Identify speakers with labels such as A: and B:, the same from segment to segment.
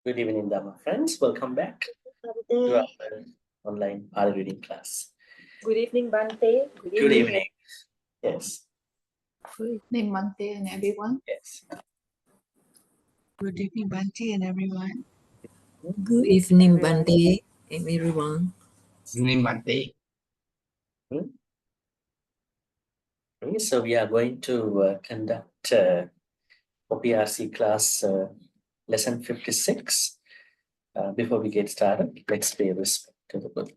A: Good evening, Dhamma friends. Welcome back to our online Pali reading class.
B: Good evening, Bhante.
A: Good evening. Yes.
C: Good evening, Bhante and everyone.
A: Yes.
D: Good evening, Bhante and everyone.
E: Good evening, Bhante and everyone.
D: Good evening, Bhante.
A: Okay, so we are going to conduct OPRC class lesson 56. Before we get started, let's pay respect to the Buddha.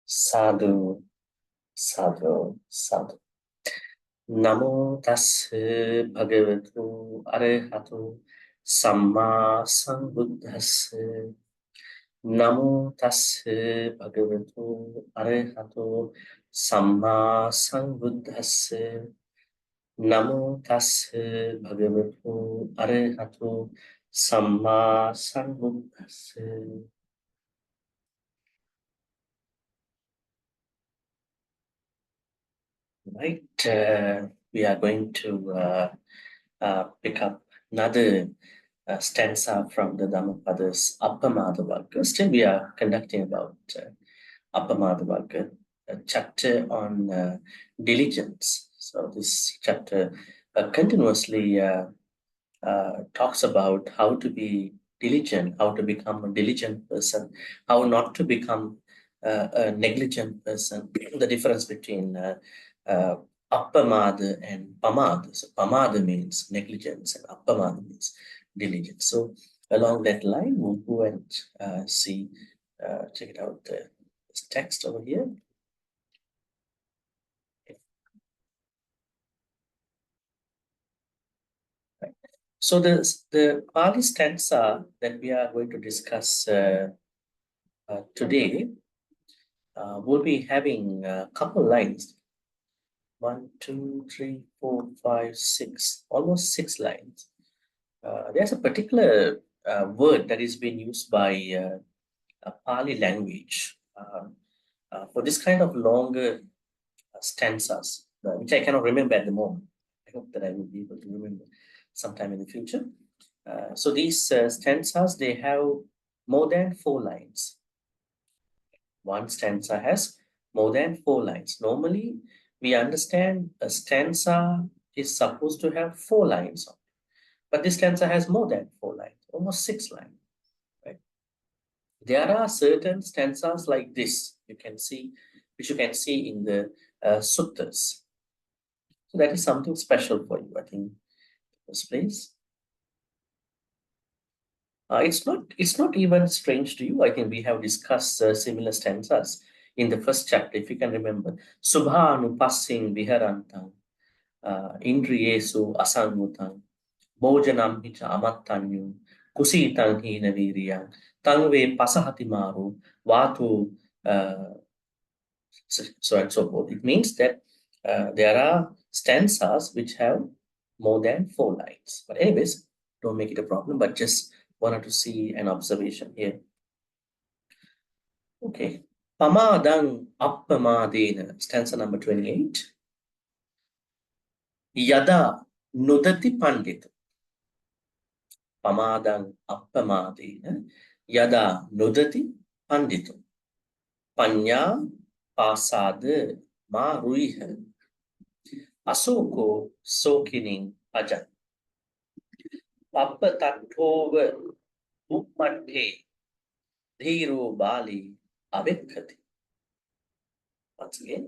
A: Sadhu, sadhu, sadhu. Namo tassa bhagavatu arahatu samma sambuddhassa. Namo tassa bhagavatu arahatu samma sambuddhassa. Namo tassa bhagavatu arahatu samma sambuddhassa. Right, we are going to pick up another stanza from the Dhammapada's Appamada Varga. Still, we are conducting about Appamada Varga, a chapter on diligence. So, this chapter continuously talks about how to be diligent, how to become a diligent person, how not to become a negligent person, the difference between appamada and pamada. So pamada means negligence and appamada means diligence. So along that line, we'll go and see, check it out, this text over here. Right. So the Pali stanza that we are going to discuss today, we'll be having a couple lines. 1, 2, 3, 4, 5, 6, almost 6 lines. There's a particular word that is being used by a Pali language for this kind of longer stanzas, which I cannot remember at the moment. I hope that I will be able to remember sometime in the future. So these stanzas, they have more than 4 lines. One stanza has more than 4 lines. Normally, we understand a stanza is supposed to have 4 lines, but this stanza has more than 4 lines, almost 6 lines. Right? There are certain stanzas like this you can see, which you can see in the suttas. So that is something special for you, I think, in this place. It's not even strange to you. I think we have discussed similar stanzas in the first chapter, if you can remember. Subhanu passing viharantang, indriyesu asangutam, bojanam hicha amattanyu, kusitang hina viriyang, tangve pasahati maru, vatu, so and so forth. It means that there are stanzas which have more than 4 lines. But anyways, don't make it a problem, but just wanted to see an observation here. Okay. Pamadang appamadena, stanza number 28. Yada nudati pandita. Pamadang appamadena. Yada nudati pandita. Panya pasada ma ruiha. Asoko sokining ajan. Papa tatova uppate. Dhiru bali avekkati. Once again.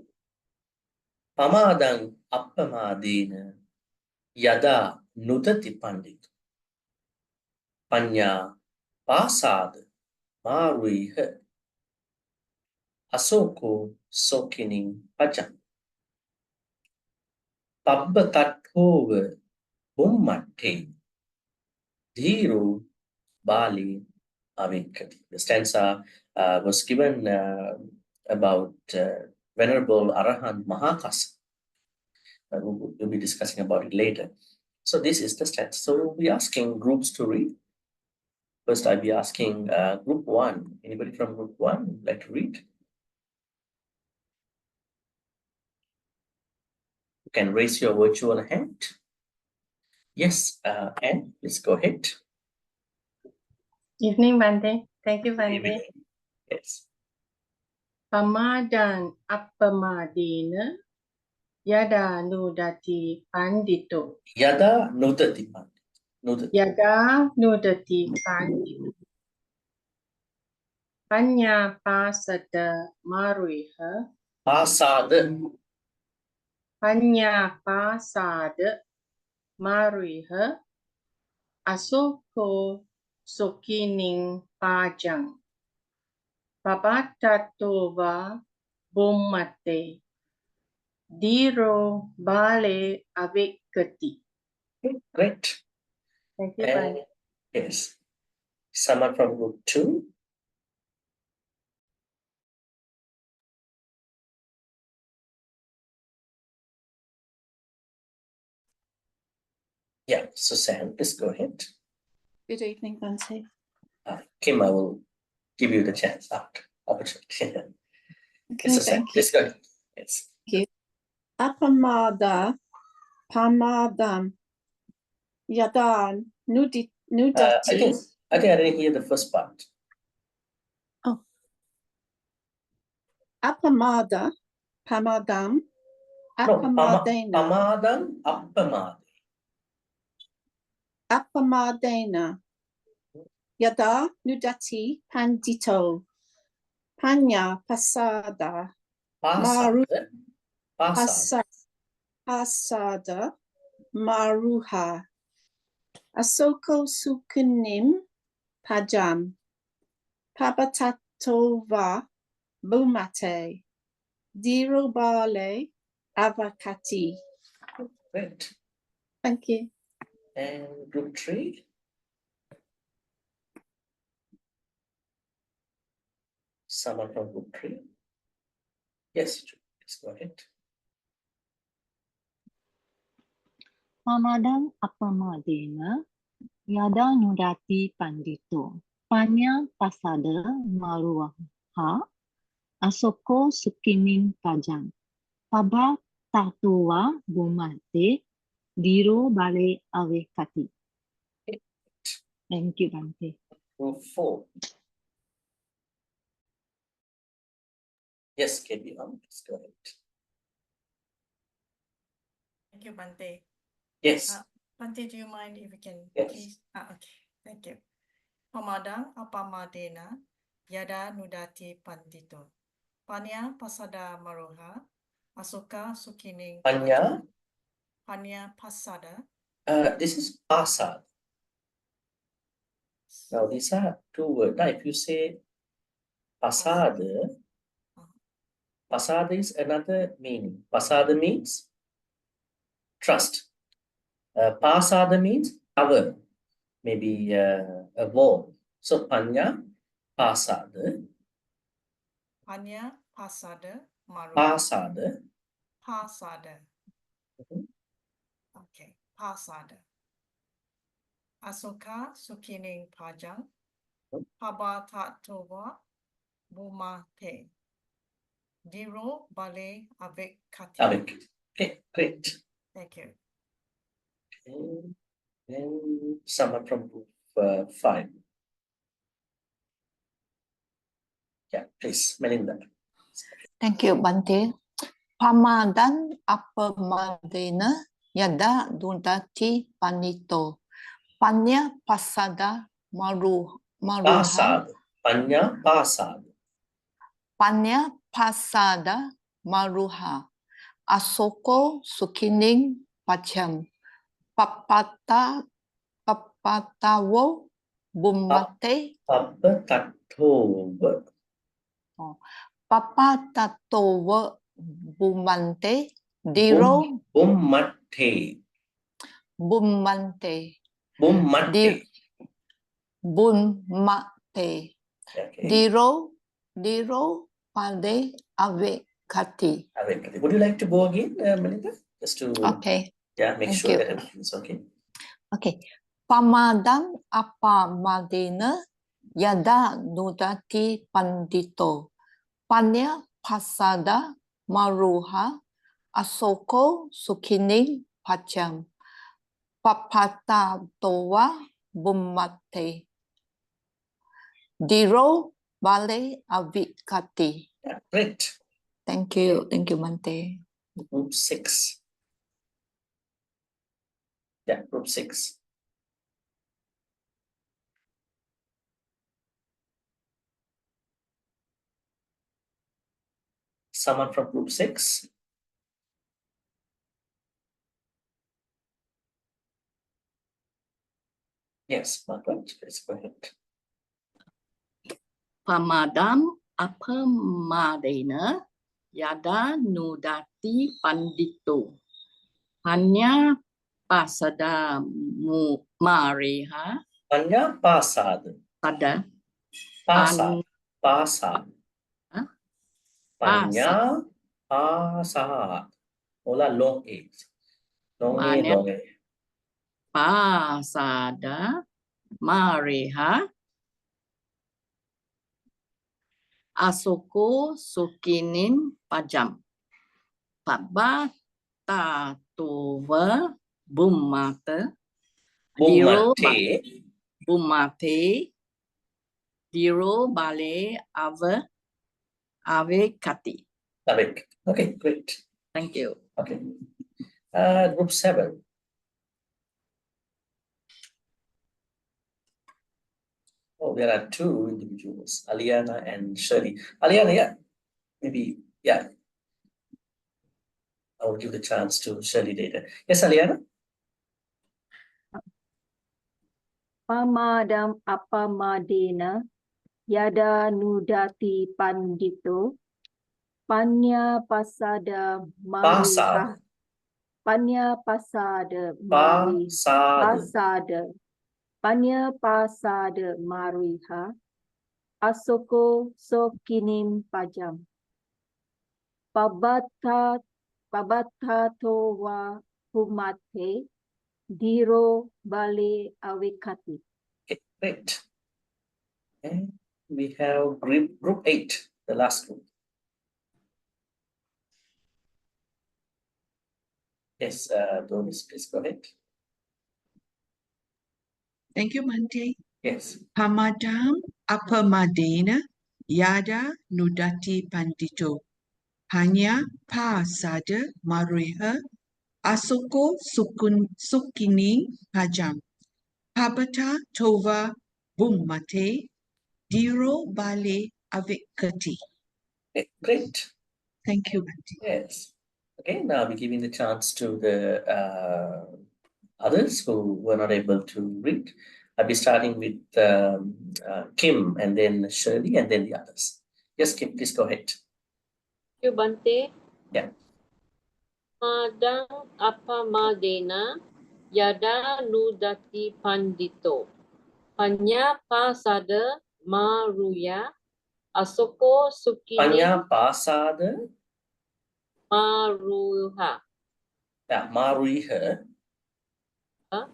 A: Pamadang appamadena yada nudati pandit. Panya pasada maruiha. Asoko sokining pajan. Pabba tattova bummatte. Dhiru bali avekkati. The stanza was given about Venerable Arahant Mahakasa. We'll be discussing about it later. So this is the stanza. So we'll be asking groups to read. First, I'll be asking group 1. Anybody from group 1 would like to read? You can raise your virtual hand. Yes, Anne, please go ahead.
B: Evening, Bhante. Thank you,
A: Good
B: Bhante.
A: evening. Yes.
B: Pamadan appamadena yada nudati pandito.
A: Yada nudati Bhante. Nudati.
B: Yada nudati pandito. Panya pasada maruiha.
A: Pasada.
B: Panya pasada maruiha. Asoko sokining pajang. Papatatova bommate. Diro bale avikati.
A: Great.
B: Thank you,
A: And
B: Bhante.
A: yes. Someone from group 2. Yeah, Suzanne, please go ahead.
C: Good evening, Bhante.
A: Kim, I will give you the chance after opportunity.
C: Okay,
A: Suzanne,
C: thank you.
A: please go ahead. Yes.
C: Appamada, pamadam, yadan,
A: I
C: nudati.
A: think I didn't hear the first part.
C: Appamada, pamadam,
A: No,
C: appamadena,
A: Pamadam, Appamad.
C: appamadena, yada, nudati, pandito, panya, pasada, maru,
A: Pasada.
C: pasada, maruha, asoko sukunim, pajam, pabatatova, bumate, dirobale, avakati.
A: Great.
C: Thank you.
A: And group 3. Someone from group 3. Yes, please go ahead.
F: Pamadam appamadena yada nudati pandito. Panya pasada maruha asoko sukining pajang. Paba tatua bumate diro bale avekati. Thank you, Bhante.
A: Group 4. Yes, KB, please go ahead.
G: Thank you, Bhante.
A: Yes.
G: Bhante, do you mind if we can
A: Yes.
G: please? Okay, thank you. Pamadang appamadena yada nudati pandito. Panya pasada maroha asoka sukining
A: Panya.
G: Panya pasada.
A: This is pasad. Now these are two words. Now if you say pasada, pasada is another meaning. Pasada means trust. Pasada means cover, maybe a wall. So panya pasada.
G: Panya pasada maroha.
A: Pasada.
G: Pasada. Okay, pasada. Asoka sukining pajang. Pabatatova bumate. Diro bale avekati.
A: Avik. Okay, great.
G: Thank you.
A: Okay. And someone from group 5. Yeah, please, Melinda.
H: Thank you, Bhante. Pamadan appamadena yada nudati panito. Panya pasada maruha.
A: Pasad. Panya pasad.
H: Panya pasada maruha. Asoko sukining pacham. Papatawo bumate.
A: Papatatoba.
H: Papatatowo bumante. Diro
A: Bummate.
H: bumante.
A: Bummate.
H: Bumate.
A: Okay.
H: Diro pade avekati.
A: Avekati. Would you like to go again, Melinda? Just to
H: Okay.
A: make
H: Thank
A: sure
H: you.
A: that everything's okay.
H: Okay. Pamadam appamadena yada nudati pandito. Panya pasada maruha Asoko Sukining Pacham Papata Towa Bumate Diro Bale Avikati.
A: Yeah, great.
H: Thank you, Bhante.
A: Group 6. Yeah, group 6. Someone from group 6? Yes, Margaret, please go ahead.
B: Pamadam apamadena yada nudati pandito. Hanya pasada mareha
A: Panya pasad.
B: pada
A: Pasad. Pasad.
B: Huh?
A: Panya pasad. Ola long A. Long A,
B: Panya
A: long A.
B: pasada mareha asoko sukinin pajam. Paba tatova bumata diro
A: Bumate.
B: bumate diro bale ave kati.
A: Tabik. Okay, great.
B: Thank you.
A: Okay. Group 7. Oh, there are two individuals, Aliana and Shirley. Aliana, yeah, maybe, yeah. I will give the chance to Shirley later. Yes, Aliana?
I: Pamadam apamadena yada nudati pandito panya pasada mariha
A: Pasad.
I: panya pasada
A: Pasad.
I: panya pasada mariha asoko sokinim pajam pabatato humate diro bale awekati.
A: Okay, great. And we have group 8, the last group. Yes, Doris, please go ahead.
D: Thank you, Bhante.
A: Yes.
D: Pamadam apamadena yada nudati pandito. Hanya pasada mariha asoko sukini pajam. Pabata tova bummate diro bale avikati.
A: Okay, great.
D: Thank you, Bhante.
A: Yes. Okay, now we're giving the chance to the others who were not able to read. I'll be starting with Kim and then Shirley and then the others. Yes, Kim, please go ahead.
J: Thank you, Bhante.
A: Yeah.
J: Madang apamadena yada nudati pandito. Panya pasada maruya asoko sukini
A: Panya pasada.
J: maruha.
A: Yeah, maruiha.
J: Huh?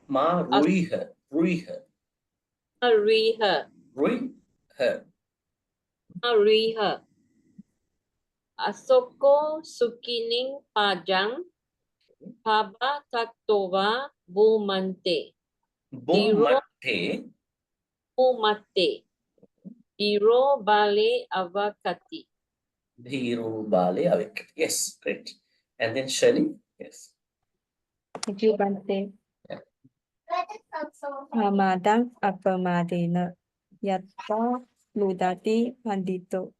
A: Maruiha. Ruiha.
J: Mariha.
A: Ruiha.
J: Mariha. Asoko sukining pajang paba tatova bumante.
A: Bumate.
J: Bumate. Diro bale avakati.
A: Dhiru bale avik. Yes, great. And then Shirley. Yes.
I: Thank you, Bhante.
A: Yeah.
I: Pamadam apamadena yada nudati pandito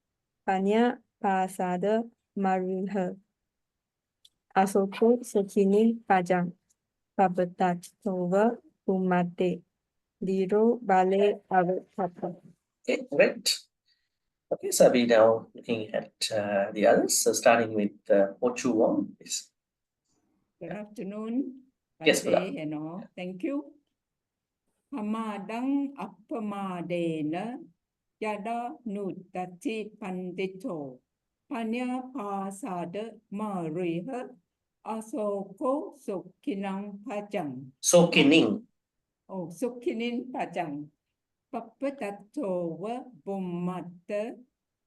I: panya pasada mariha asoko sukini pajam pabatatova umate diro bale avekata.
A: Okay, great. Okay, so we're now looking at the others. So starting with Ochu Wong, please.
K: Good afternoon,
A: Yes, good
K: Bhante and all. Thank you. Pamadang apamadena yada nudati pandito panya pasada mariha asoko sukinang pajang.
A: Sokining.
K: Oh, sukinin pajang. Papatatova bumate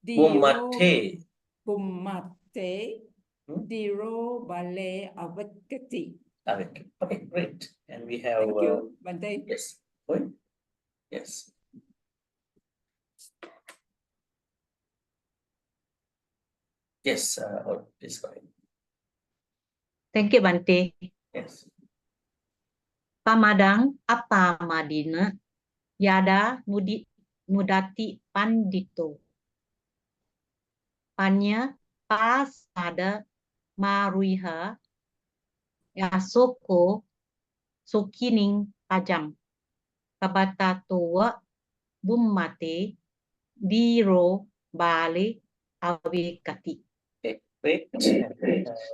K: diro
A: Bumate.
K: bumate Diro Bale Avakati.
A: Okay, great. And we have
K: Thank you, Bhante.
A: yes, point. Yes. Yes, please go ahead.
L: Thank you, Bhante.
A: Yes.
L: Pamadang apa madina yada nudati pandito. Panya pasada maruiha yasoko sukining pajang. Kabata tua bummate diro bale awekati.
A: Okay, great.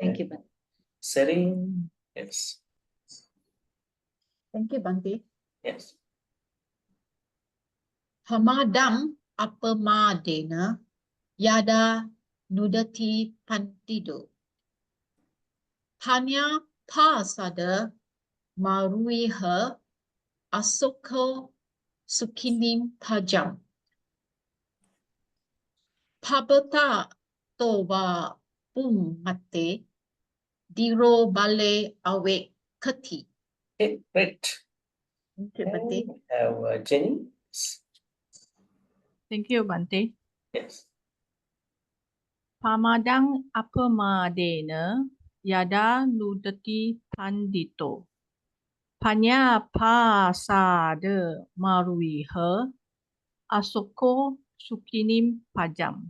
L: Thank you, Bhante.
A: Setting. Yes.
D: Thank you, Bhante.
A: Yes.
D: Hamadam apamadena yada nudati pantido. Panya pasada maruiha asoko sukinim pajam. Pabata toba bum mate diro bale awek kati.
A: Okay, great.
D: Thank you, Bhante.
A: We have Jenny.
B: Thank you, Bhante.
A: Yes.
B: Pamadang apamadena yada nudati pandito. Panya pasada maruiha asoko sukinim pajam.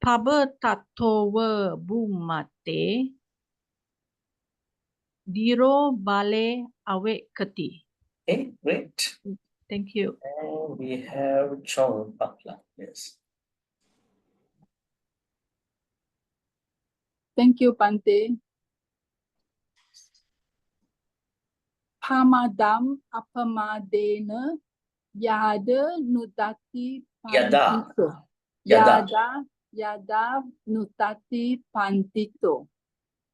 B: Paba tatowa bumate diro bale awek kati.
A: Okay, great.
B: Thank you.
A: And we have Chong Pakla. Yes.
M: Thank you, Bhante. Pamadam apamadena yada nudati
A: Yada.
M: pandito.
A: Yada.
M: Yada nudati pandito.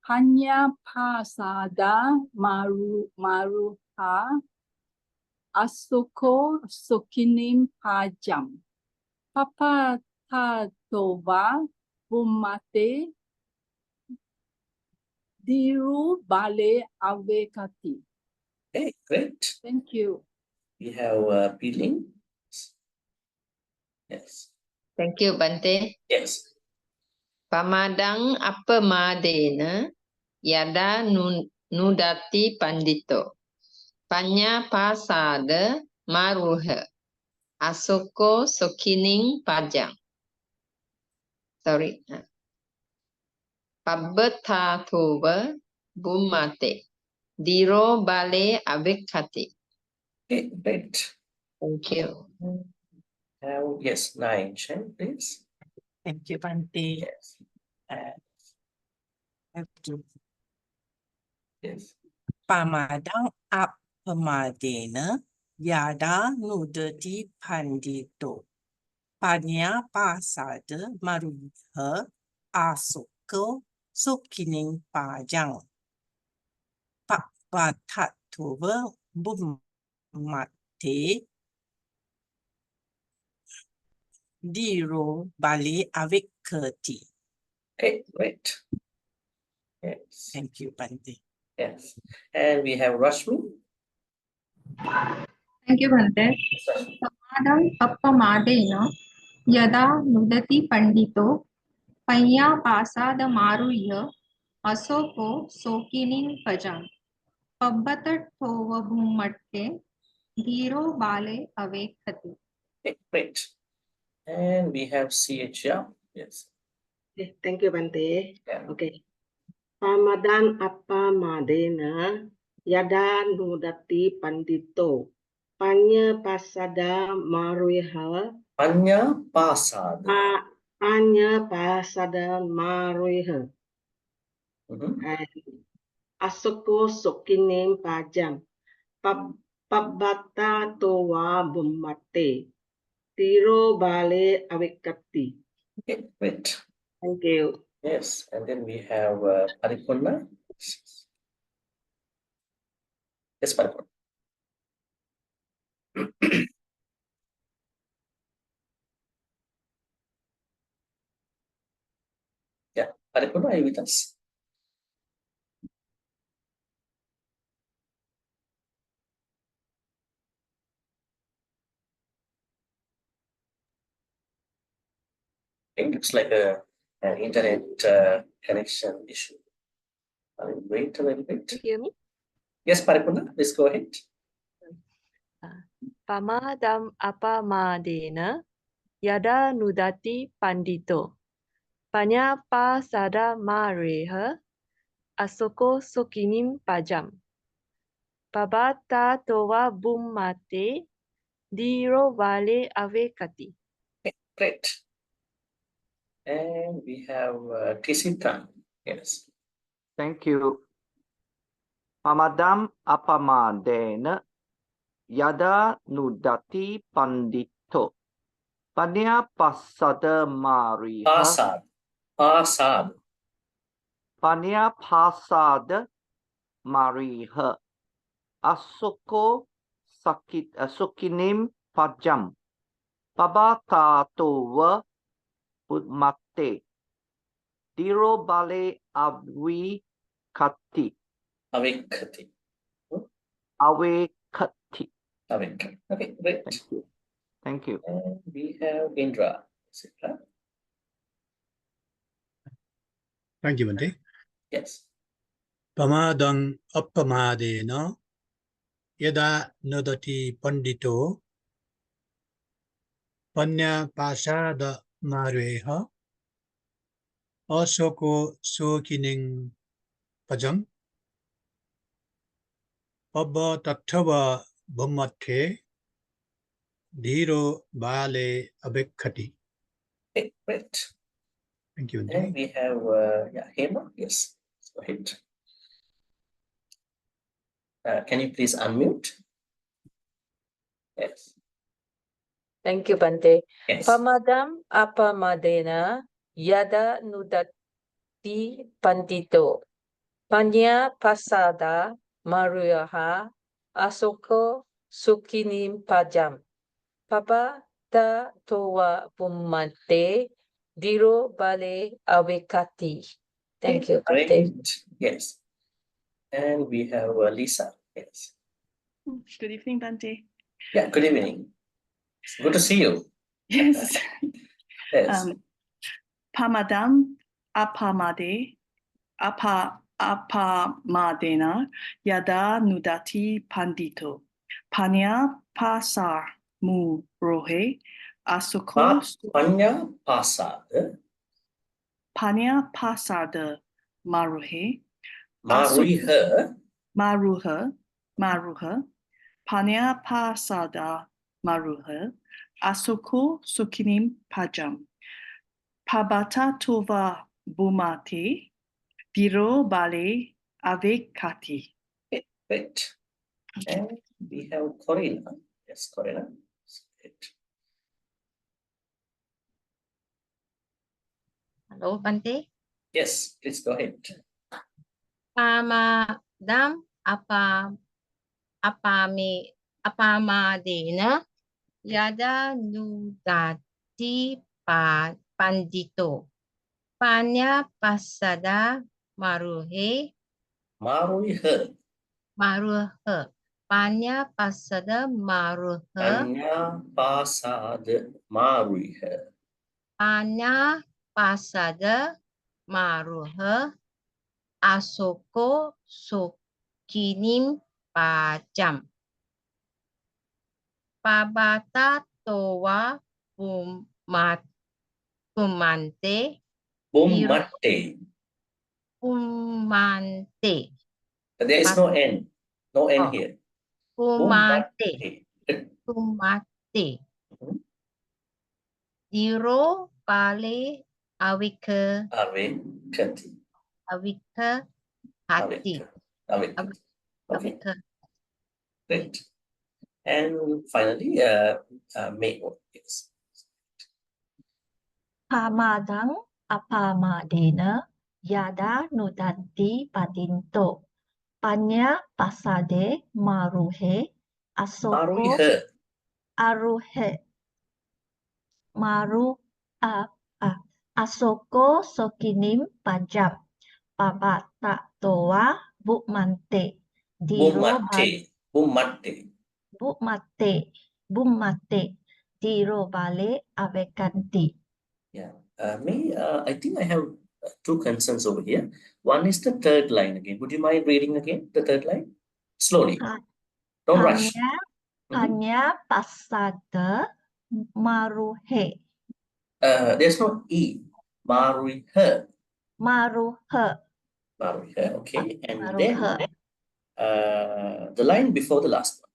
M: Hanya pasada maruha asoko sokinim pajam. Papa tatova bumate diru bale avekati.
A: Okay, great.
M: Thank you.
A: We have Peeling. Yes.
N: Thank you, Bhante.
A: Yes.
N: Pamadang apamadena yada nudati pandito. Panya pasada maruha. Asoko sokining pajang. Sorry. Pabata tova bumate. Diro bale avekati.
A: Okay, great.
N: Thank you.
A: Yes, 9, Chen, please.
O: Thank you, Bhante.
A: Yes. Yes.
O: Pamadang apamadena yada nudati pandito. Panya pasada maruha asoko sukining pajang. Pabatatuva bumate diro bali avekati.
A: Okay, great. Yes.
O: Thank you, Bhante.
A: Yes. And we have Rashmi.
P: Thank you, Bhante. Samadam appamadena yada nudati pandito panya pasada maruya asoko sokining pajam pabbatat thova bhumatte dhiro bale avekati.
A: Okay, great. And we have CH. Yes.
Q: Okay, thank you, Bhante.
A: Yeah.
Q: Okay. Pamadang apamadena yada nudati pandito. Panya pasada maruiha.
A: Panya pasada.
Q: Panya pasada maruiha. Asoko sokinim pajam. Pabata towa bumate. Tiro bale awekati.
A: Okay, great.
Q: Thank you.
A: Yes, and then we have Paripurna. Yes, Paripurna. Yeah. Paripurna, are you with us? It looks like an internet connection issue. I'll wait a little bit.
R: You hear me?
A: Yes, Paripurna, please go ahead.
R: Pamadam apamadena yada nudati pandito. Panya pa sada mareha asoko sokinim pajam. Pabata towa bum mate diro vale avekati.
A: Great. And we have Tisita. Yes.
S: Thank you. Pamadam apamadena yada nudati pandito. Panya pasada mariha.
A: Pasad. Pasad.
S: Panya pasada mariha. Asoko sukinim pajam. Pabata towa budmate. Diro bale awi kati.
A: Avekati.
S: Awekati.
A: Avekati. Okay, great.
S: Thank you. Thank you.
A: And we have Indra.
T: Thank you, Bhante.
A: Yes.
T: Pamadang appamadena yada nudati pandito panya pasada mareha asoko sokining pajam abba tattava bhammate dhiro bale abekkhati.
A: Okay, great.
T: Thank you, Bhante.
A: And we have Hema. Yes, go ahead. Can you please unmute? Yes.
U: Thank you, Bhante.
A: Yes.
U: Pamadam apamadena yada nudati pandito. Panya pasada maruyaha asoko sukinim pajam. Papa ta towa bumante diro bale avekati. Thank you, Bhante.
A: Great. Yes. And we have Lisa. Yes.
V: Good evening, Bhante.
A: Yeah, good evening. It's good to see you.
V: Yes.
A: Yes.
V: Pamadam apamadena yada nudati pandito. Panya pasar mu rohe asoko.
A: Panya pasad.
V: Panya pasada maruhe.
A: Maruha.
V: Maruha. Panya pasada maruha. Asoko sokinim pajam. Pabata tova bumate. Diro bale avekati.
A: Great. And we have Corina. Yes, Corina.
L: Hello, Bhante.
A: Yes, please go ahead.
L: Pamadam apamadena yada nudati pandito. Panya pasada maruhe.
A: Maruha.
L: Panya pasada maruha.
A: Panya pasad maruha.
L: Panya pasada maruha. Asoko sokinim pajam. Pabata towa bumante.
A: Bumate.
L: Bumante.
A: There is no N. No N here.
L: Bumate. Bumate. Diro bale awika.
A: Avekati.
L: Awika hati.
A: Avekati. Okay.
L: Awika.
A: Great. And finally, May. Yes.
W: Pamadang apamadena yada nudati padinto. Panya pasade maruhe asoko aruhe. Asoko sokinim pajam. Pabata toa bumante. Diro
A: Bumate. Bumate.
W: bumate. Bumate. Diro bale avekanti.
A: Yeah. I think I have two concerns over here. One is the third line again. Would you mind reading again the third line? Slowly. Don't rush.
W: Panya pasada maruhe.
A: There's no E. Maruhe.
W: Maruhe.
A: Maruhe. Okay. And
W: Maruhe.
A: then the line before the last one.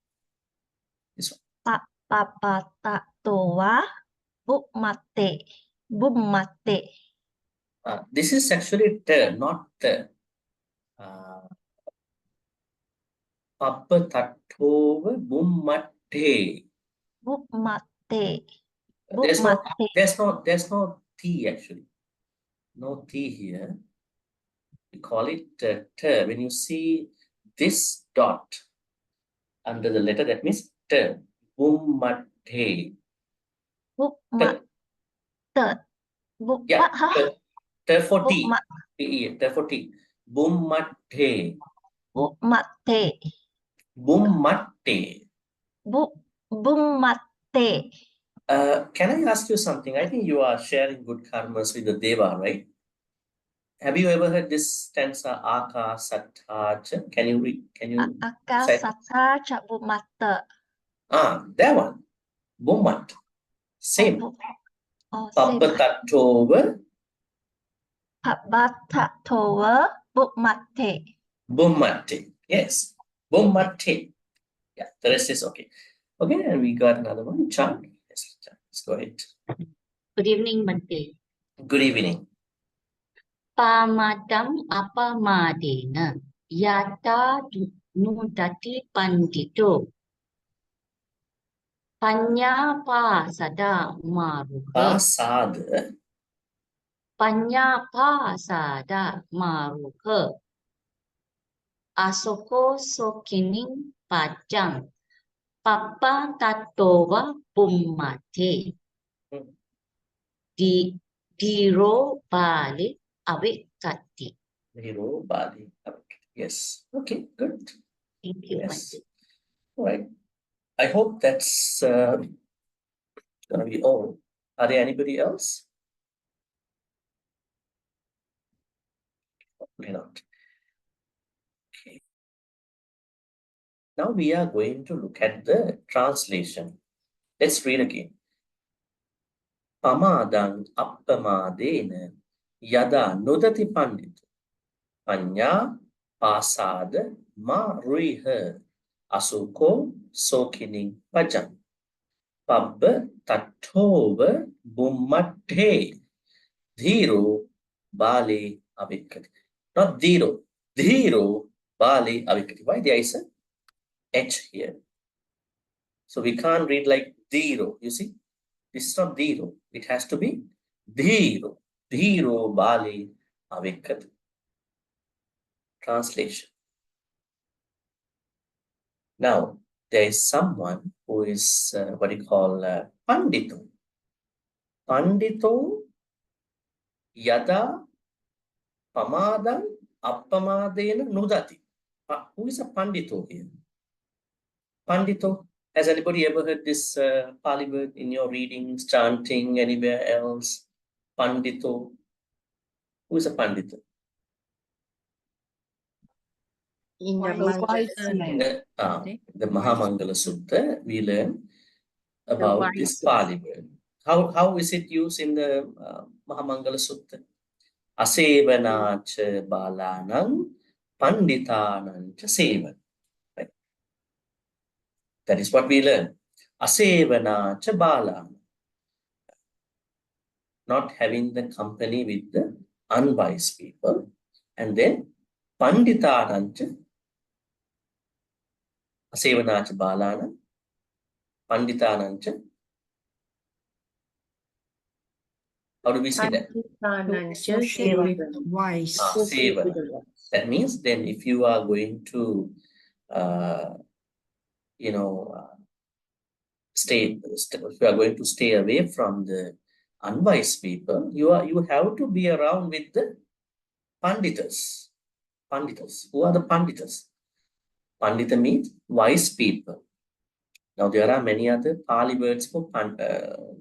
A: This one.
W: Papata toa bumate. Bumate.
A: This is actually te, not the. Papa tatova bumate.
W: Bumate.
A: There's no T actually. No T here. We call it te. When you see this dot under the letter, that means te. Bumate.
W: Bumate.
A: Yeah. Te for T. Te for T. Bumate.
W: Bumate.
A: Bumate.
W: Bumate.
A: Can I ask you something? I think you are sharing good karmas with the Deva, right? Have you ever heard this stanza, Aka Satta? Can you read? Can you?
W: Aka Satta cha bumata.
A: That one. Bumat. Same. Papatatova.
W: Papatatova bumate.
A: Bumate. Yes. Bumate. Yeah, the rest is okay. Okay, and we got another one. Chan. Yes, Chan. Let's go ahead.
C: Good evening, Bhante.
A: Good evening.
C: Pamadam apamadena yata nudati pandito panya pasada maruha.
A: Pasada.
C: Panya pasada maruha. Asoko sokining pajang. Papa tatova bumate. Diro bali avikati.
A: Diro bali avikati. Yes. Okay, good.
C: Thank you,
A: yes. All right. I hope that's going to be all. Are there anybody else? Hopefully not. Okay. Now we are going to look at the translation. Let's read again. Pamadang appamadena yada nudati pandit panya pasada ma ruiha asuko sokining pajam pabba tatova bumate dhiro bali avikati. Not dhiro, dhiro bali avikati. Why there is a H here? So we can't read like dhiro, you see? This is not dhiro. It has to be dhiro. Dhiro bali avikati. Translation. Now, there is someone who is what you call pandito. Pandito yada pamadam appamadena nudati. Who is a pandito here? Pandito. Has anybody ever heard this Pali word in your readings, chanting, anywhere else? Pandito. Who is a pandito?
N: In the
A: Mahamangala Sutta, we learn about this Pali word. How is it used in the Mahamangala Sutta? Asevanacha balanam panditanam cha sevan. Right? That is what we learn. Asevanacha balanam. Not having the company with the unwise people. And then panditanam cha asevanacha balanam panditanam cha. How do we say that?
N: Wise.
A: Sevana. That means then if you are going to, stay, if you are going to stay away from the unwise people, you have to be around with the panditas. Panditas. Who are the panditas? Pandita means wise people. Now there are many other Pali words for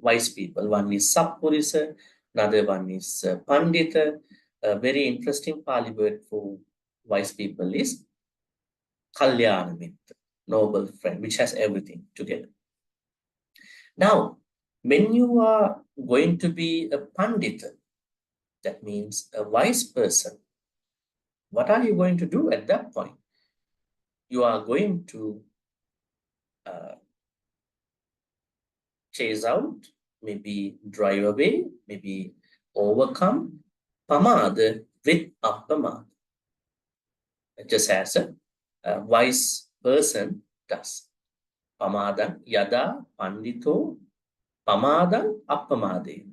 A: wise people. One is Sappurisa, another one is Pandita. A very interesting Pali word for wise people is Kalyana Mitra, noble friend, which has everything together. Now, when you are going to be a Pandita, that means a wise person, what are you going to do at that point? You are going to chase out, maybe drive away, maybe overcome pamada with appamada, just as a wise person does. Pamadan yada pandito pamadan appamade.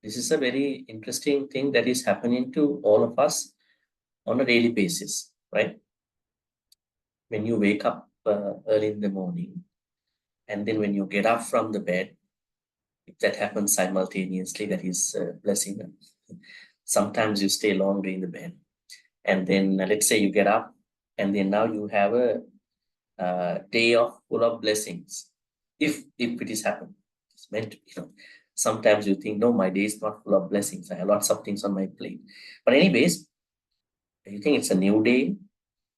A: This is a very interesting thing that is happening to all of us on a daily basis, right? When you wake up early in the morning, and then when you get up from the bed, if that happens simultaneously, that is a blessing. Sometimes you stay longer in the bed, and then let's say you get up, and then now you have a day of full of blessings. If it is happened, it's meant to be. Sometimes you think, no, my day is not full of blessings. I have lots of things on my plate. But anyways, you think it's a new day,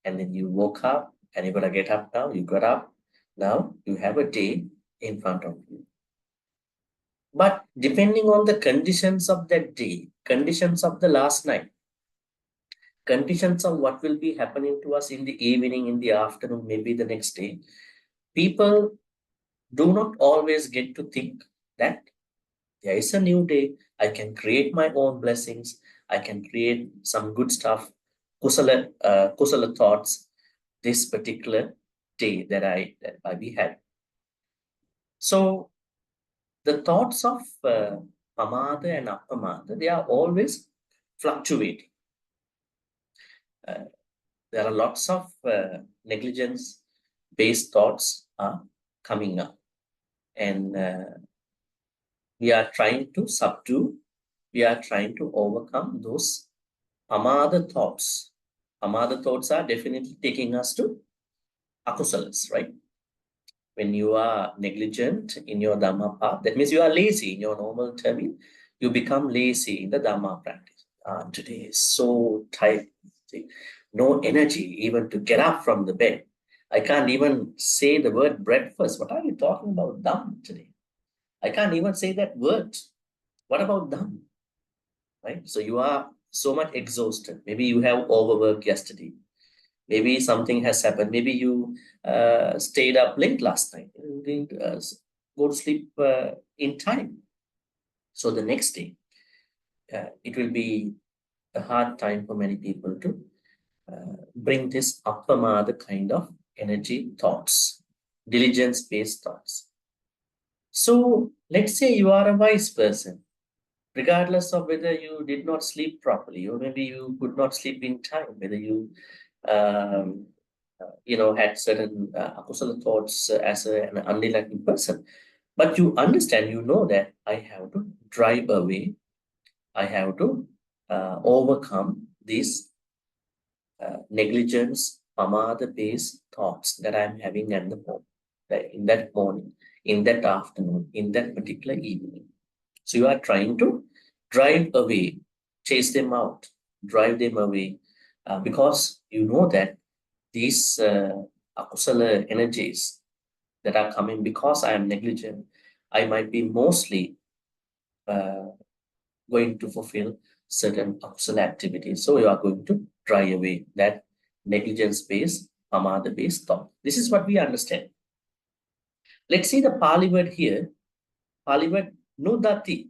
A: and then you woke up, and you gotta get up now. You got up. Now you have a day in front of you. But depending on the conditions of that day, conditions of the last night, conditions of what will be happening to us in the evening, in the afternoon, maybe the next day, people do not always get to think that there is a new day. I can create my own blessings. I can create some good stuff, kusala thoughts, this particular day that we had. So the thoughts of pamada and appamada, they are always fluctuating. There are lots of negligence-based thoughts are coming up, and we are trying to subdue, we are trying to overcome those pamada thoughts. Pamada thoughts are definitely taking us to akusalas, right? When you are negligent in your Dhamma path, that means you are lazy in your normal term. You become lazy in the Dhamma practice. Today is so tight. No energy even to get up from the bed. I can't even say the word breakfast. What are you talking about Dhamm today? I can't even say that word. What about Dhamm? Right? So you are so much exhausted. Maybe you have overworked yesterday. Maybe something has happened. Maybe you stayed up late last night. You didn't go to sleep in time. So the next day, it will be a hard time for many people to bring this appamada kind of energy thoughts, diligence-based thoughts. So let's say you are a wise person, regardless of whether you did not sleep properly, or maybe you could not sleep in time, whether you had certain akusala thoughts as an unenlightened person. But you understand, you know that I have to drive away, I have to overcome these negligence, pamada-based thoughts that I'm having at the moment, in that morning, in that afternoon, in that particular evening. So you are trying to drive away, chase them out, drive them away, because you know that these akusala energies that are coming because I am negligent, I might be mostly going to fulfill certain akusala activities. So you are going to drive away that negligence-based, pamada-based thought. This is what we understand. Let's see the Pali word here. Pali word nudati.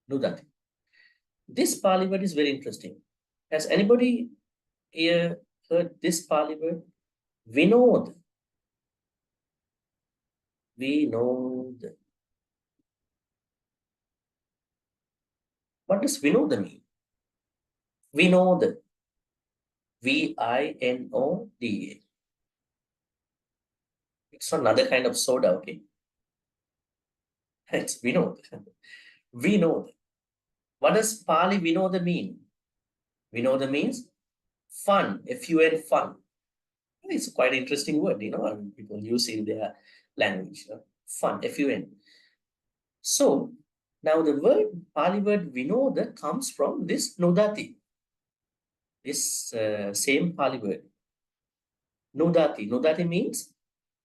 A: Nudati. This Pali word is very interesting. Has anybody here heard this Pali word? Vinod. Vinod. What does Vinoda mean? Vinod. V-I-N-O-D-A. It's another kind of soda, okay? It's Vinod. Vinod. What does Pali Vinoda mean? Vinoda means fun, F-U-N, fun. It's quite an interesting word, and people use in their language. Fun, F-U-N. So now the Pali word Vinoda comes from this Nodati. This same Pali word. Nodati. Nodati means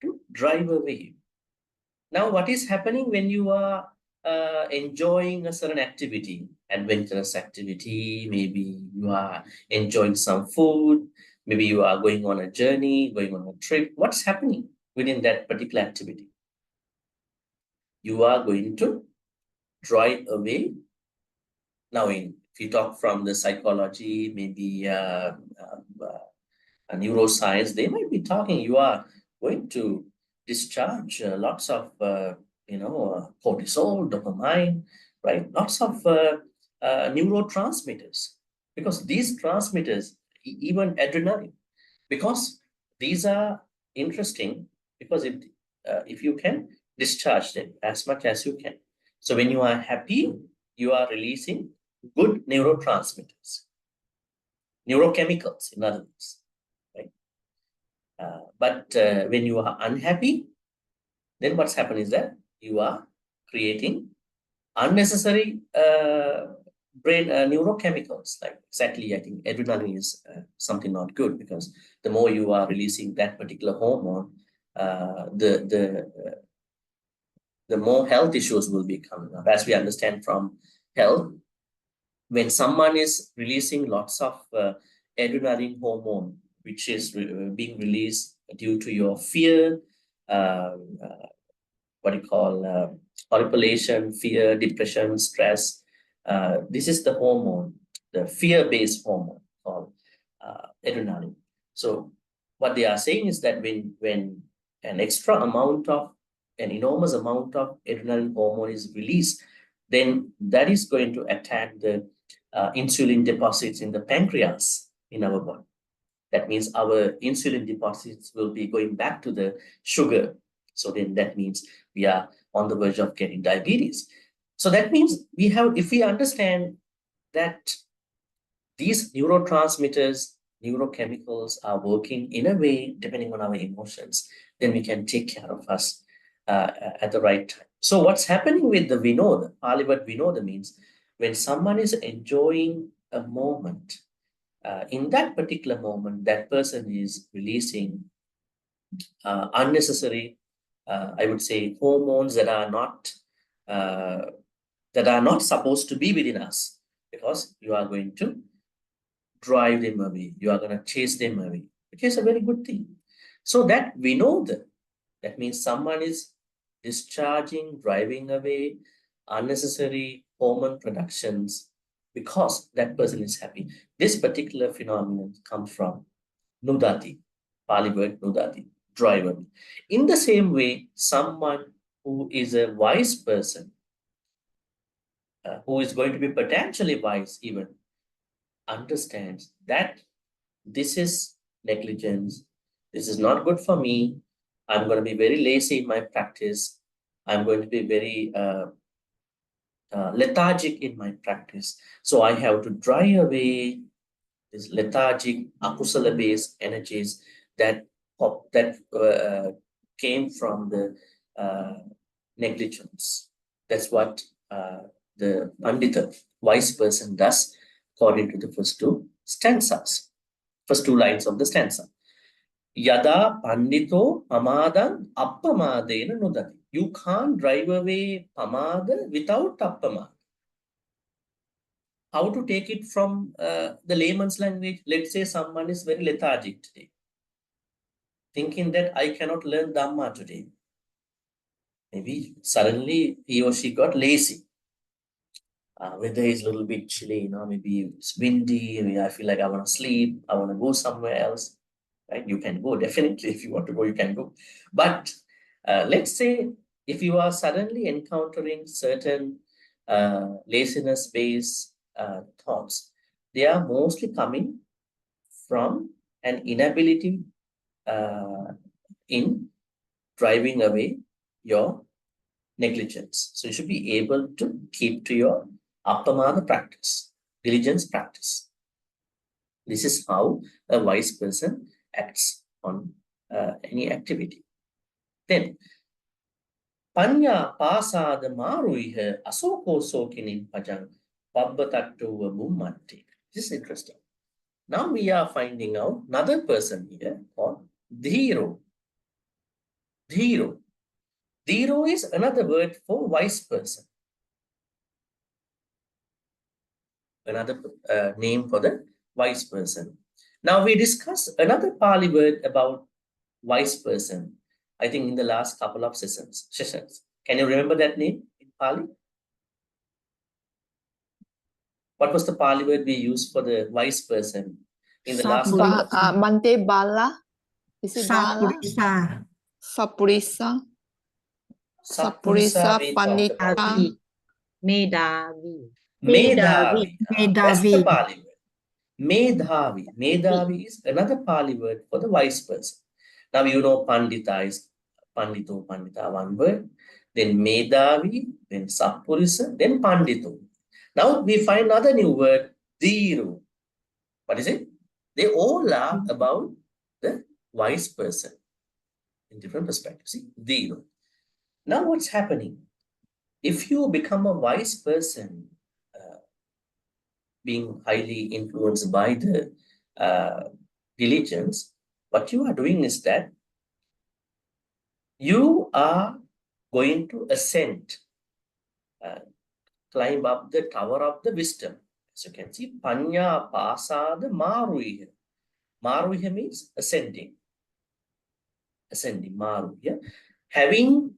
A: to drive away. Now, what is happening when you are enjoying a certain activity, adventurous activity? Maybe you are enjoying some food, maybe you are going on a journey, going on a trip. What's happening within that particular activity? You are going to drive away. Now, if you talk from the psychology, maybe neuroscience, they might be talking, you are going to discharge lots of cortisol, dopamine, right? Lots of neurotransmitters, because these transmitters, even adrenaline, because these are interesting, because if you can discharge them as much as you can. So when you are happy, you are releasing good neurotransmitters, neurochemicals, in other words. But when you are unhappy, then what's happened is that you are creating unnecessary brain neurochemicals. Like exactly, I think adrenaline is something not good, because the more you are releasing that particular hormone, the more health issues will be coming up. As we understand from health, when someone is releasing lots of adrenaline hormone, which is being released due to your fear, what you call manipulation, fear, depression, stress. This is the hormone, the fear-based hormone called adrenaline. So what they are saying is that when an enormous amount of adrenaline hormone is released, then that is going to attack the insulin deposits in the pancreas in our body. That means our insulin deposits will be going back to the sugar. So then that means we are on the verge of getting diabetes. So that means if we understand that these neurotransmitters, neurochemicals are working in a way depending on our emotions, then we can take care of us at the right time. So what's happening with the Vinoda, Pali word Vinoda means when someone is enjoying a moment, in that particular moment, that person is releasing unnecessary, I would say, hormones that are not supposed to be within us, because you are going to drive them away. You are going to chase them away, which is a very good thing. So that we know that means someone is discharging, driving away unnecessary hormone productions because that person is happy. This particular phenomenon comes from Nudati, Pali word Nudati, driver. In the same way, someone who is a wise person, who is going to be potentially wise even, understands that this is negligence, this is not good for me, I'm going to be very lazy in my practice, I'm going to be very lethargic in my practice. So I have to drive away these lethargic, akusala-based energies that came from the negligence. That's what the Pandita, wise person, does according to the first two lines of the stanza. Yada pandito pamadan appamadena nudati. You can't drive away pamada without appamada. How to take it from the layman's language? Let's say someone is very lethargic today, thinking that I cannot learn Dhamma today. Maybe suddenly he or she got lazy. Weather is a little bit chilly, maybe it's windy, maybe I feel like I want to sleep, I want to go somewhere else. Right? You can go, definitely. If you want to go, you can go. But let's say if you are suddenly encountering certain laziness-based thoughts, they are mostly coming from an inability in driving away your negligence. So you should be able to keep to your appamada practice, diligence practice. This is how a wise person acts on any activity. Then, Panya pasada maruiha asoko sokinin pajang pabbatattuva bummatti. This is interesting. Now we are finding out another person here called Dhiro. Dhiro. Dhiro is another word for wise person. Another name for the wise person. Now we discussed another Pali word about wise person, I think in the last couple of sessions. Can you remember that name in Pali? What was the Pali word we used for the wise person in the last couple of sessions?
H: Bhante Bala. Is it Bala? Sapurisa. Sapurisa Panita.
C: Medhavi.
A: Medhavi. That's the Pali word. Medhavi. Medhavi is another Pali word for the wise person. Now you know Pandita is Pandito, Pandita, one word. Then Medhavi, then Sapurisa, then Pandito. Now we find another new word, Dhiru. What is it? They all are about the wise person in different perspectives. See, Dhiru. Now what's happening? If you become a wise person, being highly influenced by the diligence, what you are doing is that you are going to ascend, climb up the tower of the wisdom. As you can see, Panya Pasada Maruiha. Maruiha means ascending. Ascending, Maruiha. Having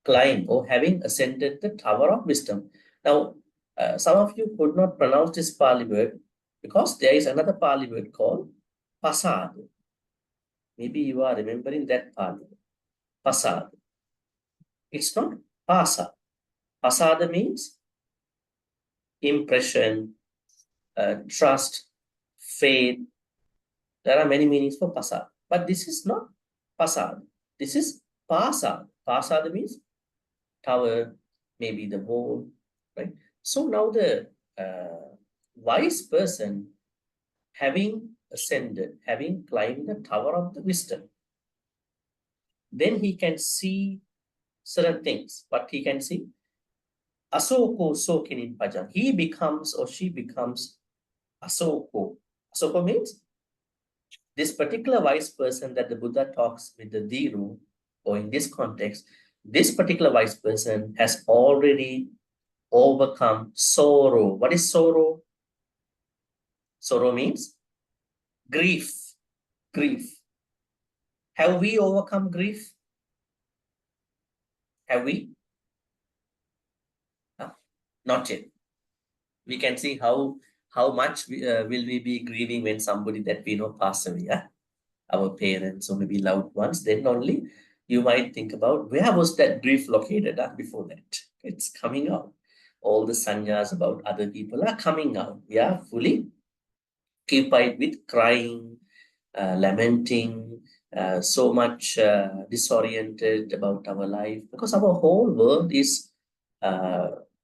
A: climbed or having ascended the tower of wisdom. Now, some of you could not pronounce this Pali word because there is another Pali word called Pasad. Maybe you are remembering that Pali word. Pasad. It's not Pasa. Pasada means impression, trust, faith. There are many meanings for Pasad. But this is not Pasad. This is Pasad. Pasada means tower, maybe the wall, right? So now the wise person, having ascended, having climbed the tower of the wisdom, then he can see certain things. But he can see Asoko Sokinin Pajang. He becomes or she becomes Asoko. Asoko means this particular wise person that the Buddha talks with the Dhiru, or in this context, this particular wise person has already overcome sorrow. What is sorrow? Sorrow means grief. Grief. Have we overcome grief? Have we? Not yet. We can see how much will we be grieving when somebody that we know passed away. Our parents or maybe loved ones. Then only you might think about where was that grief located before that. It's coming out. All the sanyas about other people are coming out. We are fully occupied with crying, lamenting, so much disoriented about our life because our whole world is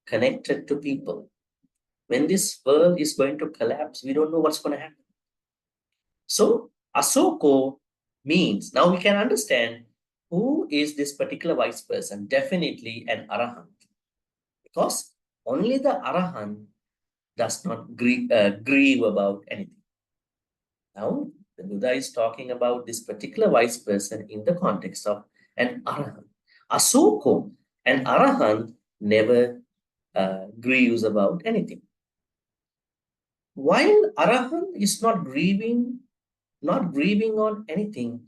A: connected to people. When this world is going to collapse, we don't know what's going to happen. So Asoko means, now we can understand who is this particular wise person. Definitely an Arahant. Because only the Arahant does not grieve about anything. Now, the Buddha is talking about this particular wise person in the context of an Arahant. Asoko, an Arahant, never grieves about anything. While Arahant is not grieving on anything,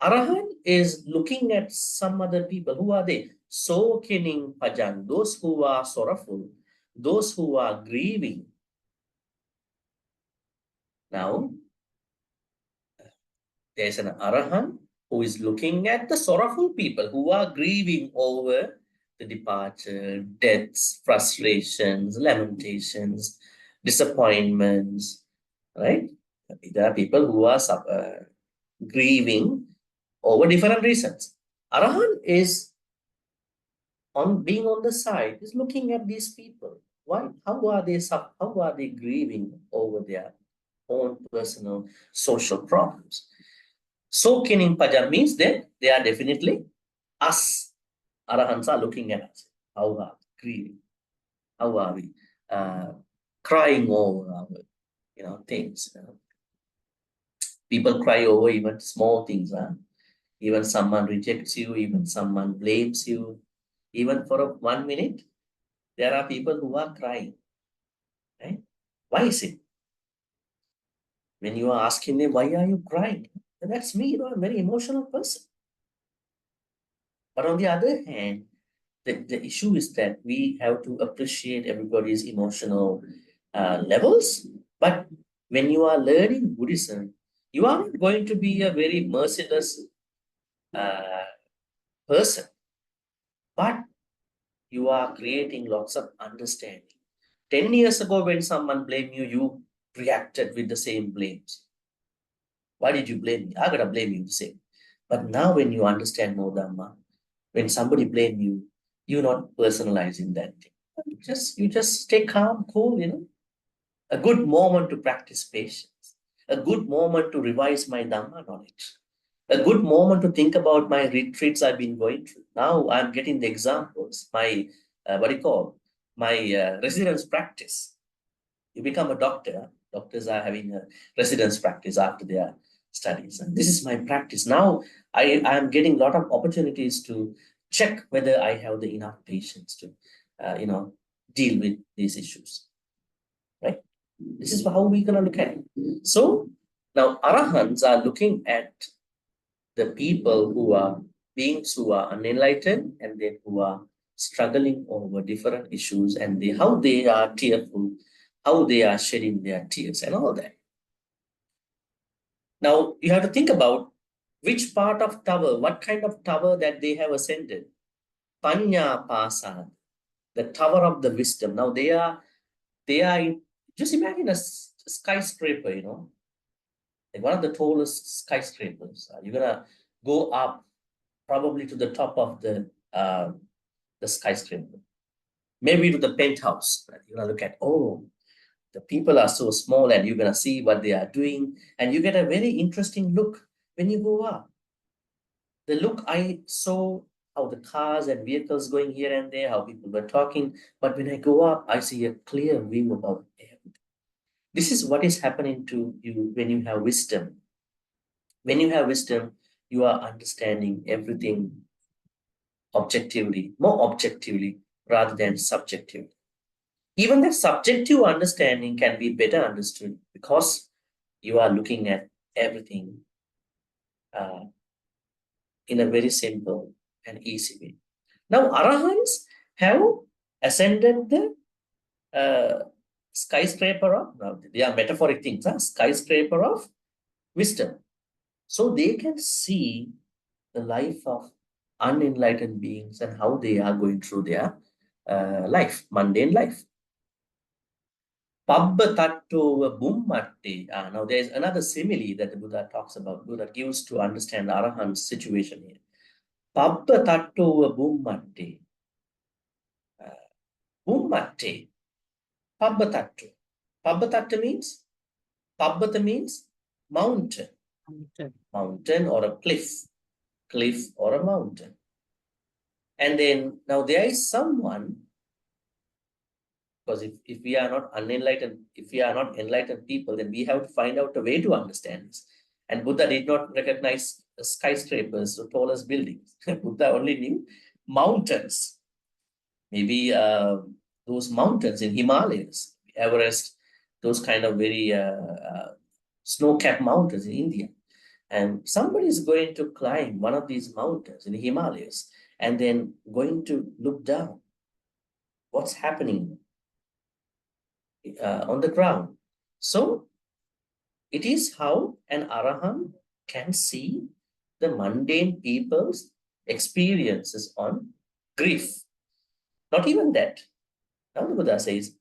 A: Arahant is looking at some other people. Who are they? Sokining Pajang, those who are sorrowful, those who are grieving. Now, there's an Arahant who is looking at the sorrowful people who are grieving over the departure, deaths, frustrations, lamentations, disappointments, right? There are people who are grieving over different reasons. Arahant is on being on the side is looking at these people. Why? How are they grieving over their own personal social problems? So Kining Paja means that they are definitely us. Arahants are looking at us. How are we grieving? How are we crying over our, things? People cry over even small things. Even someone rejects you, even someone blames you. Even for 1 minute, there are people who are crying. Right? Why is it? When you are asking them, why are you crying? And that's me, I'm a very emotional person. But on the other hand, the issue is that we have to appreciate everybody's emotional levels. But when you are learning Buddhism, you are not going to be a very merciless person, but you are creating lots of understanding. 10 years ago, when someone blamed you, you reacted with the same blames. Why did you blame me? I'm going to blame you the same. But now when you understand more Dhamma, when somebody blame you, you're not personalizing that thing. You just stay calm, cool, A good moment to practice patience. A good moment to revise my Dhamma knowledge. A good moment to think about my retreats I've been going through. Now I'm getting the examples. My, residence practice. You become a doctor. Doctors are having a residence practice after their studies. And this is my practice. Now I am getting a lot of opportunities to check whether I have the enough patience to, deal with these issues. Right? This is how we're going to look at it. So now Arahants are looking at the people who are beings who are unenlightened and then who are struggling over different issues and how they are tearful, how they are shedding their tears and all that. Now you have to think about which part of tower, what kind of tower that they have ascended. Panya Pasad, the tower of the wisdom. Now they are in, just imagine a skyscraper, like one of the tallest skyscrapers. You're gonna go up probably to the top of the skyscraper, maybe to the penthouse. Right? You're gonna look at, the people are so small, and you're gonna see what they are doing, and you get a very interesting look when you go up. The look I saw, how the cars and vehicles going here and there, how people were talking, but when I go up, I see a clear view about everything. This is what is happening to you when you have wisdom. When you have wisdom, you are understanding everything objectively, more objectively rather than subjectively. Even the subjective understanding can be better understood because you are looking at everything in a very simple and easy way. Now, Arahants have ascended the skyscraper of, now they are metaphoric things, skyscraper of wisdom. So they can see the life of unenlightened beings and how they are going through their life, mundane life. Pabba tattova bummatte. Now there is another simile that the Buddha talks about, Buddha gives to understand the Arahant's situation here. Pabba tattova bummatte. Bummatte. Pabba tattu. Pabba tatta means? Pabbata means mountain. Mountain or a cliff. Cliff or a mountain. And then now there is someone, because if we are not unenlightened, if we are not enlightened people, then we have to find out a way to understand this. And Buddha did not recognize skyscrapers or tallest buildings. Buddha only knew mountains. Maybe those mountains in Himalayas, Everest, those kind of very snow-capped mountains in India. And somebody is going to climb one of these mountains in the Himalayas and then going to look down. What's happening on the ground? So it is how an Arahant can see the mundane people's experiences on grief. Not even that. Now the Buddha says,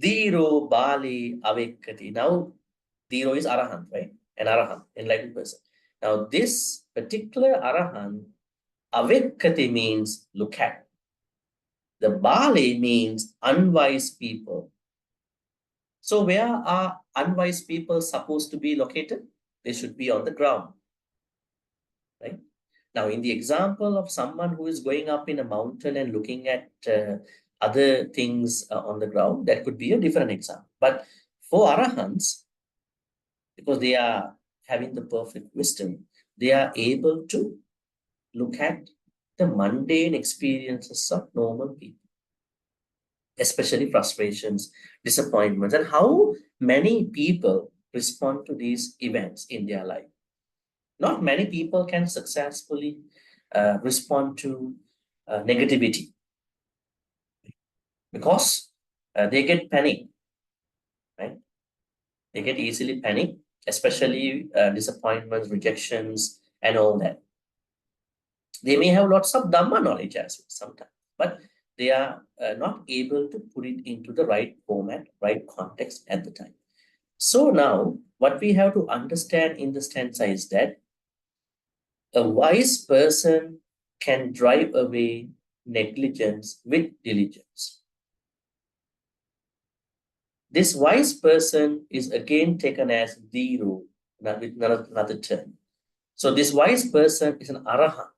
A: Dhiro Bali Avekkati. Now, Dhiro is Arahant, right? An Arahant, enlightened person. Now, this particular Arahant, Avekkati means look at. The Bale means unwise people. So where are unwise people supposed to be located? They should be on the ground, right? Now, in the example of someone who is going up in a mountain and looking at other things on the ground, that could be a different example. But for Arahants, because they are having the perfect wisdom, they are able to look at the mundane experiences of normal people, especially frustrations, disappointments, and how many people respond to these events in their life. Not many people can successfully respond to negativity because they get panic, right? They get easily panic, especially disappointments, rejections, and all that. They may have lots of Dhamma knowledge as well sometimes, but they are not able to put it into the right format, right context at the time. So now, what we have to understand in the stanza is that a wise person can drive away negligence with diligence. This wise person is again taken as Dhiro, with another term. So this wise person is an Arahant.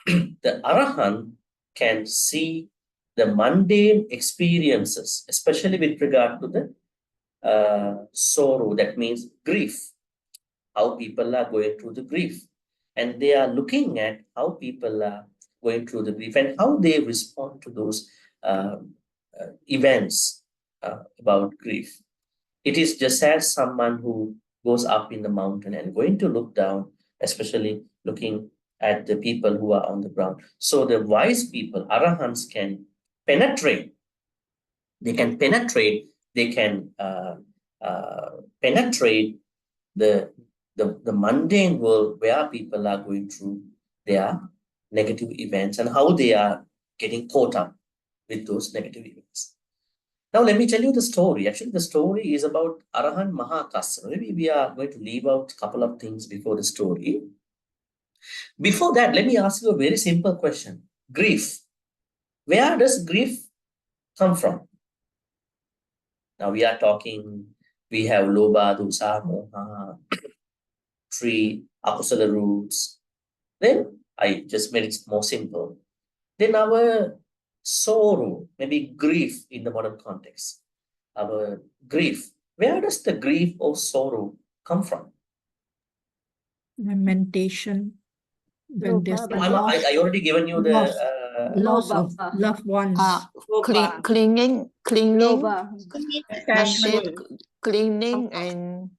A: The Arahant can see the mundane experiences, especially with regard to the sorrow, that means grief, how people are going through the grief. And they are looking at how people are going through the grief and how they respond to those events about grief. It is just as someone who goes up in the mountain and going to look down, especially looking at the people who are on the ground. So the wise people, Arahants, can penetrate. They can penetrate. They can penetrate the mundane world where people are going through their negative events and how they are getting caught up with those negative events. Now, let me tell you the story. Actually, the story is about Arahant Mahakasapa. Maybe we are going to leave out a couple of things before the story. Before that, let me ask you a very simple question. Grief. Where does grief come from? Now, we are talking, we have Lobha, Dosa, Moha, 3 akusala roots. Then I just made it more simple. Then our sorrow, maybe grief in the modern context. Our grief. Where does the grief or sorrow come from?
E: Lamentation. When there's the
A: I already given you the
E: loss of loved ones.
H: Clinging,
E: Attachment.
H: clinging and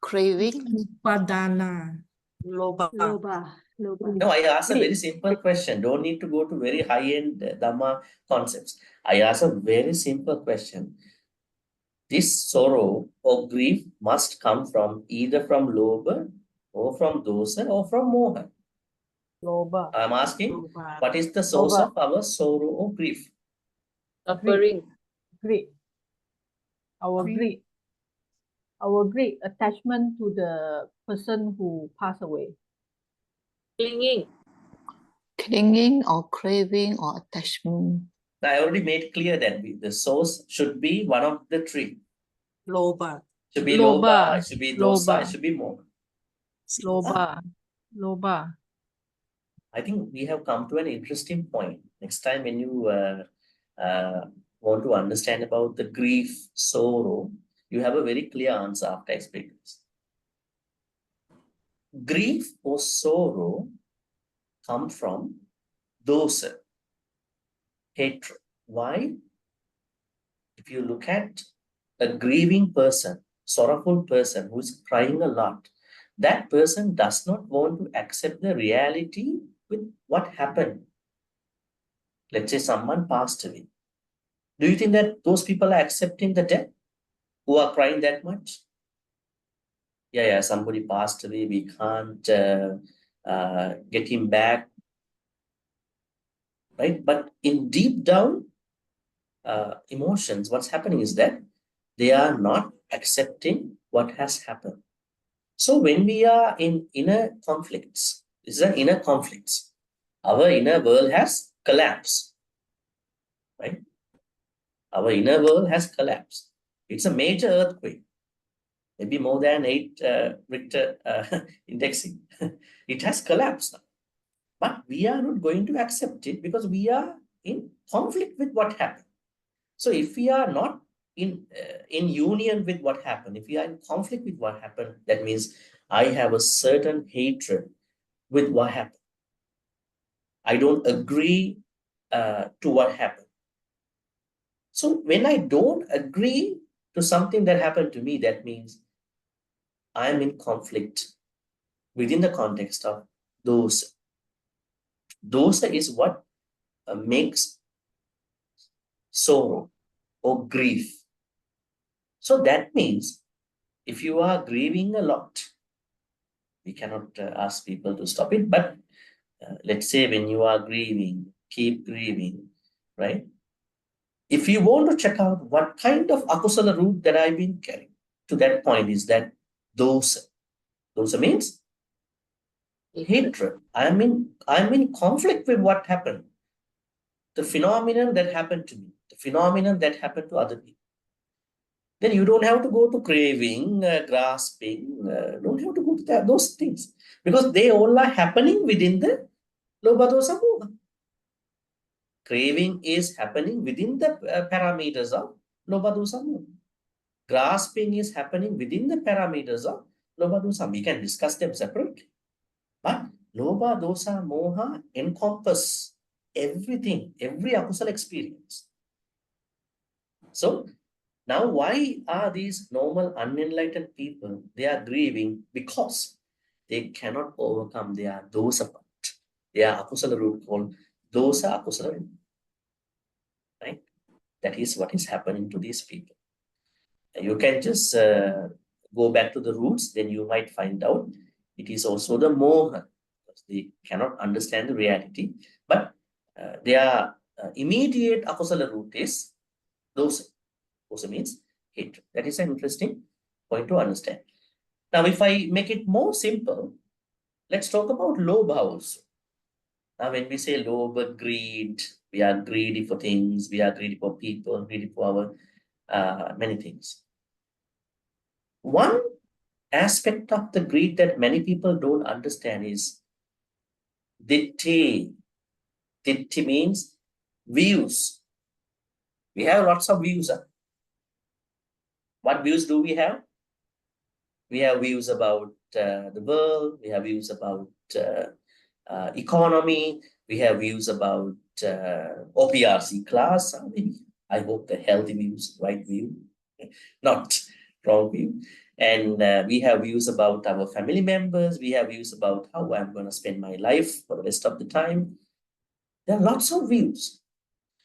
H: craving.
E: Upadana.
O: Loba.
A: No, I asked a very simple question. Don't need to go to very high-end Dhamma concepts. I asked a very simple question. This sorrow or grief must come from either from Lobha or from Dosa or from Moha.
B: Lobha.
A: I'm asking, what is the source of our sorrow or grief?
J: Suffering.
B: Greed. Our greed attachment to the person who passed away.
H: Clinging or craving or attachment.
A: I already made clear that the source should be one of the 3.
O: Lobha.
A: Should be Lobha, it should be Dosa, it should be Moha.
B: Lobha.
A: I think we have come to an interesting point. Next time when you want to understand about the grief, sorrow, you have a very clear answer after explaining this. Grief or sorrow come from dosa, hatred. Why? If you look at a grieving person, sorrowful person who is crying a lot, that person does not want to accept the reality with what happened. Let's say someone passed away. Do you think that those people are accepting the death who are crying that much? Yeah, somebody passed away. We can't get him back. Right? But in deep down emotions, what's happening is that they are not accepting what has happened. So when we are in inner conflicts, this is an inner conflicts. Our inner world has collapsed. right? Our inner world has collapsed. It's a major earthquake, maybe more than 8 Richter indexing. It has collapsed now. But we are not going to accept it because we are in conflict with what happened. So if we are not in union with what happened, if we are in conflict with what happened, that means I have a certain hatred with what happened. I don't agree to what happened. So when I don't agree to something that happened to me, that means I'm in conflict within the context of dosa. Dosa is what makes sorrow or grief. So that means if you are grieving a lot, we cannot ask people to stop it, but let's say when you are grieving, keep grieving, right? If you want to check out what kind of akusala root that I've been carrying, to that point is that dosa. Dosa means hatred. I'm in conflict with what happened. The phenomenon that happened to me, the phenomenon that happened to other people. Then you don't have to go to craving, grasping, don't have to go to those things. Because they all are happening within the lobha dosa moha. Craving is happening within the parameters of lobha dosa moha. Grasping is happening within the parameters of lobha dosa. We can discuss them separately. But lobha dosa moha encompass everything, every akusala experience. So now why are these normal unenlightened people, they are grieving because they cannot overcome their dosa part. Their akusala root called dosa akusala root. Right? That is what is happening to these people. You can just go back to the roots, then you might find out it is also the moha. They cannot understand the reality, but their immediate akusala root is dosa. Dosa means hatred. That is an interesting point to understand. Now, if I make it more simple, let's talk about lobha also. Now, when we say lobha, greed, we are greedy for things, we are greedy for people, greedy for our many things. One aspect of the greed that many people don't understand is ditti. Ditti means views. We have lots of views. What views do we have? We have views about the world, we have views about economy, we have views about OPRC class. I hope the healthy views, right view, not wrong view. And we have views about our family members, we have views about how I'm going to spend my life for the rest of the time. There are lots of views.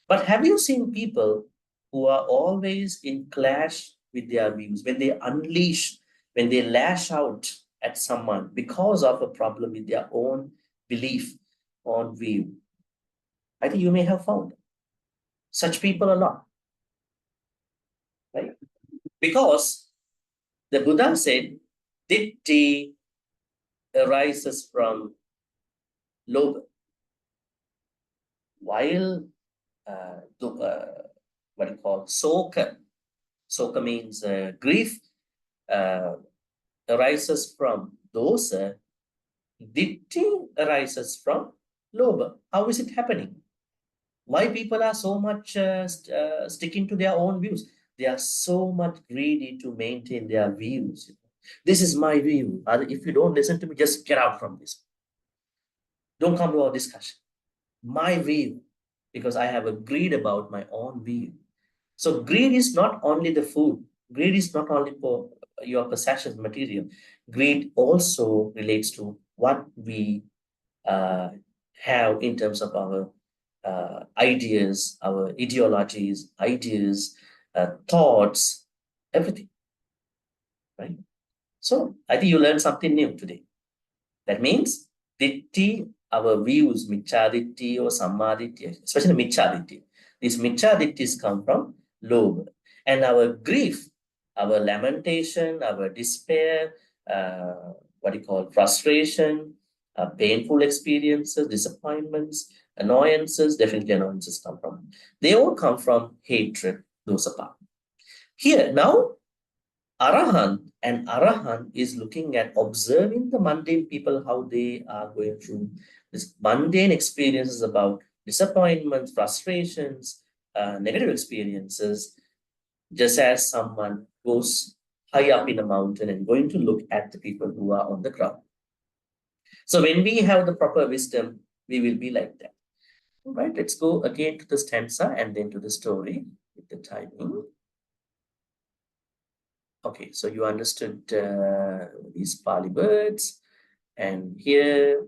A: But have you seen people who are always in clash with their views, when they unleash, when they lash out at someone because of a problem with their own belief, own view? I think you may have found such people a lot, right? Because the Buddha said, ditti arises from lobha, while what you call soka. Soka means grief, arises from dosa. Ditti arises from lobha. How is it happening? Why people are so much sticking to their own views? They are so much greedy to maintain their views. This is my view. If you don't listen to me, just get out from this. Don't come to our discussion. My view, because I have a greed about my own view. So greed is not only the food. Greed is not only for your possessions, material. Greed also relates to what we have in terms of our ideas, our ideologies, thoughts, everything, right? So I think you learned something new today. That means ditti, our views, micchaditti or sammaditthi, especially micchaditti. These micchadittis come from lobha. And our grief, our lamentation, our despair, frustration, painful experiences, disappointments, Annoyances, definitely annoyances come from. They all come from hatred, those apart. Here, now, Arahant is looking at observing the mundane people, how they are going through this mundane experiences about disappointments, frustrations, negative experiences, just as someone goes high up in a mountain and going to look at the people who are on the ground. So when we have the proper wisdom, we will be like that. All right, let's go again to the stanza and then to the story with the timing. Okay, so you understood these Pali words, and here,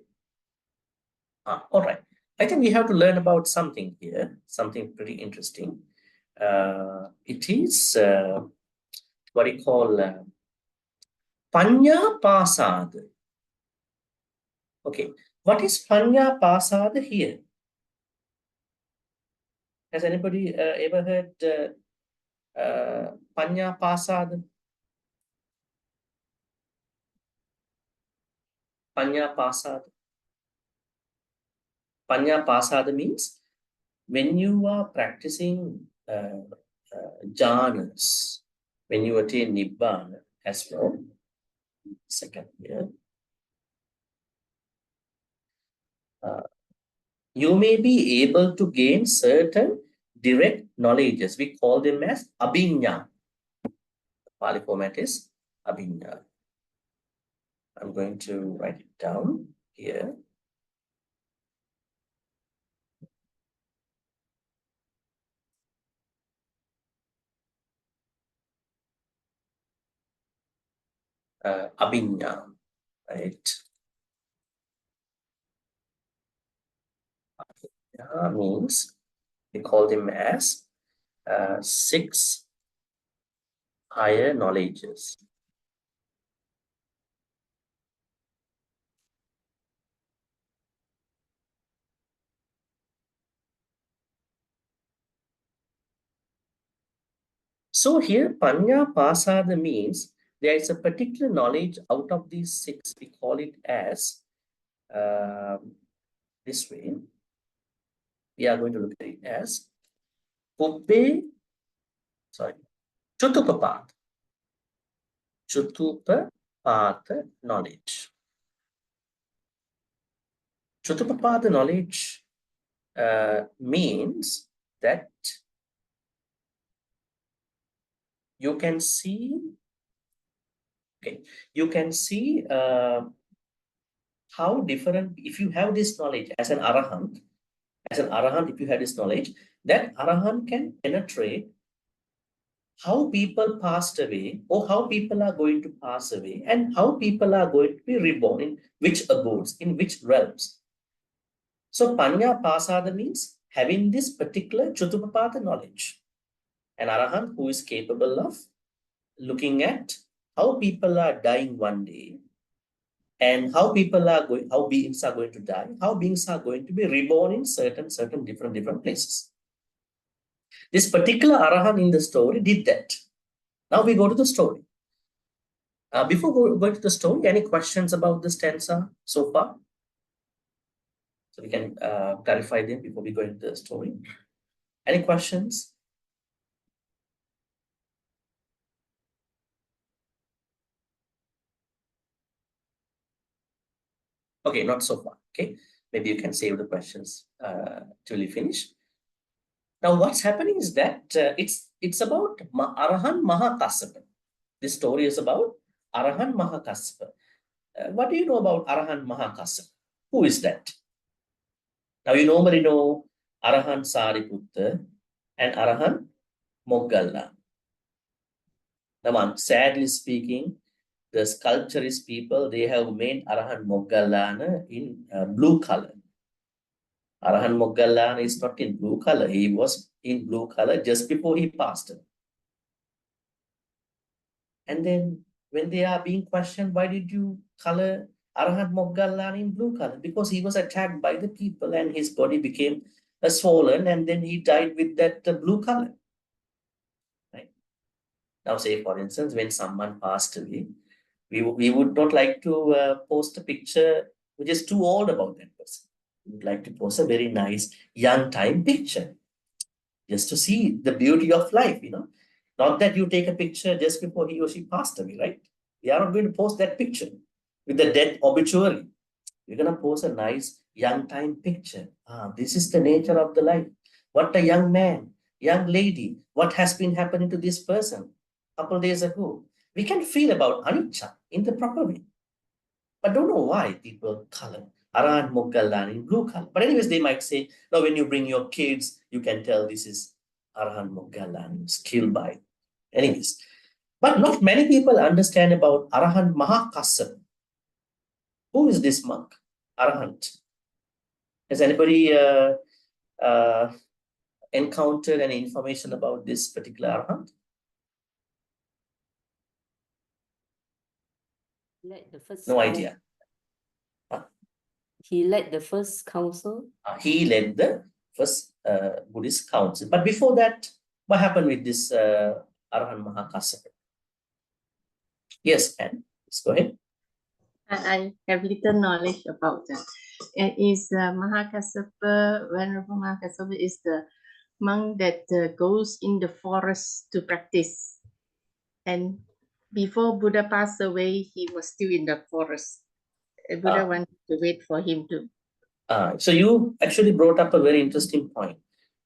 A: all right. I think we have to learn about something here, something pretty interesting. It is what we call Panya Pasad. Okay, what is Panya Pasad here? Has anybody ever heard Panya Pasad? Panya Pasad. Panya Pasad means when you are practicing jhanas, when you attain Nibbana as well. Second here. You may be able to gain certain direct knowledges. We call them as abhinya. The Pali format is abhinya. I'm going to write it down here. Abhinya, right? Abhinya means we call them as 6 higher knowledges. So here, Panya Pasada means there is a particular knowledge out of these 6. We call it as this way. We are going to look at it as Chutupapat. Chutupapat knowledge. Chutupapat knowledge means that you can see, how different, if you have this knowledge as an Arahant, if you have this knowledge, that Arahant can penetrate how people passed away or how people are going to pass away and how people are going to be reborn, in which abodes, in which realms. So Panya Pasada means having this particular Chutupapada knowledge. An Arahant who is capable of looking at how people are dying one day and how people are going, how beings are going to die, how beings are going to be reborn in certain different places. This particular Arahant in the story did that. Now we go to the story. Before going to the story, any questions about the stanza so far? So we can clarify them before we go into the story. Any questions? Okay, not so far. Okay, maybe you can save the questions till you finish. Now, what's happening is that it's about Arahant Mahakassapa. This story is about Arahant Mahakassapa. What do you know about Arahant Mahakassapa? Who is that? Now, you normally know Arahant Sariputta and Arahant Moggalla. Now, sadly speaking, the sculpturist people, they have made Arahant Moggallana in blue color. Arahant Moggallana is not in blue color. He was in blue color just before he passed away. And then when they are being questioned, why did you color Arahant Moggallana in blue color? Because he was attacked by the people and his body became swollen and then he died with that blue color. Right? Now say for instance, when someone passed away, we would not like to post a picture which is too old about that person. would like to post a very nice young time picture, just to see the beauty of life, Not that you take a picture just before he or she passed away, right? We are not going to post that picture with the death obituary. We're going to post a nice young time picture. This is the nature of the life. What a young man, young lady, what has been happening to this person a couple days ago. We can feel about anicca in the proper way. But don't know why people color Arahan Moggallani in blue color. But anyways, they might say, now when you bring your kids, you can tell this is Arahan Moggallani, was killed by. Anyways, but not many people understand about Arahan Mahakassapa. Who is this monk? Arahant. Has anybody encountered any information about this particular Arahant? No idea.
J: He led the first council.
A: He led the first Buddhist council. But before that, what happened with this Arahan Mahakassapa? Yes, Anne, let's go ahead.
N: I have little knowledge about that. It is Mahakassapa, Venerable Mahakassapa is the monk that goes in the forest to practice. And before Buddha passed away, he was still in the forest. Buddha wanted to wait for him to.
A: So you actually brought up a very interesting point.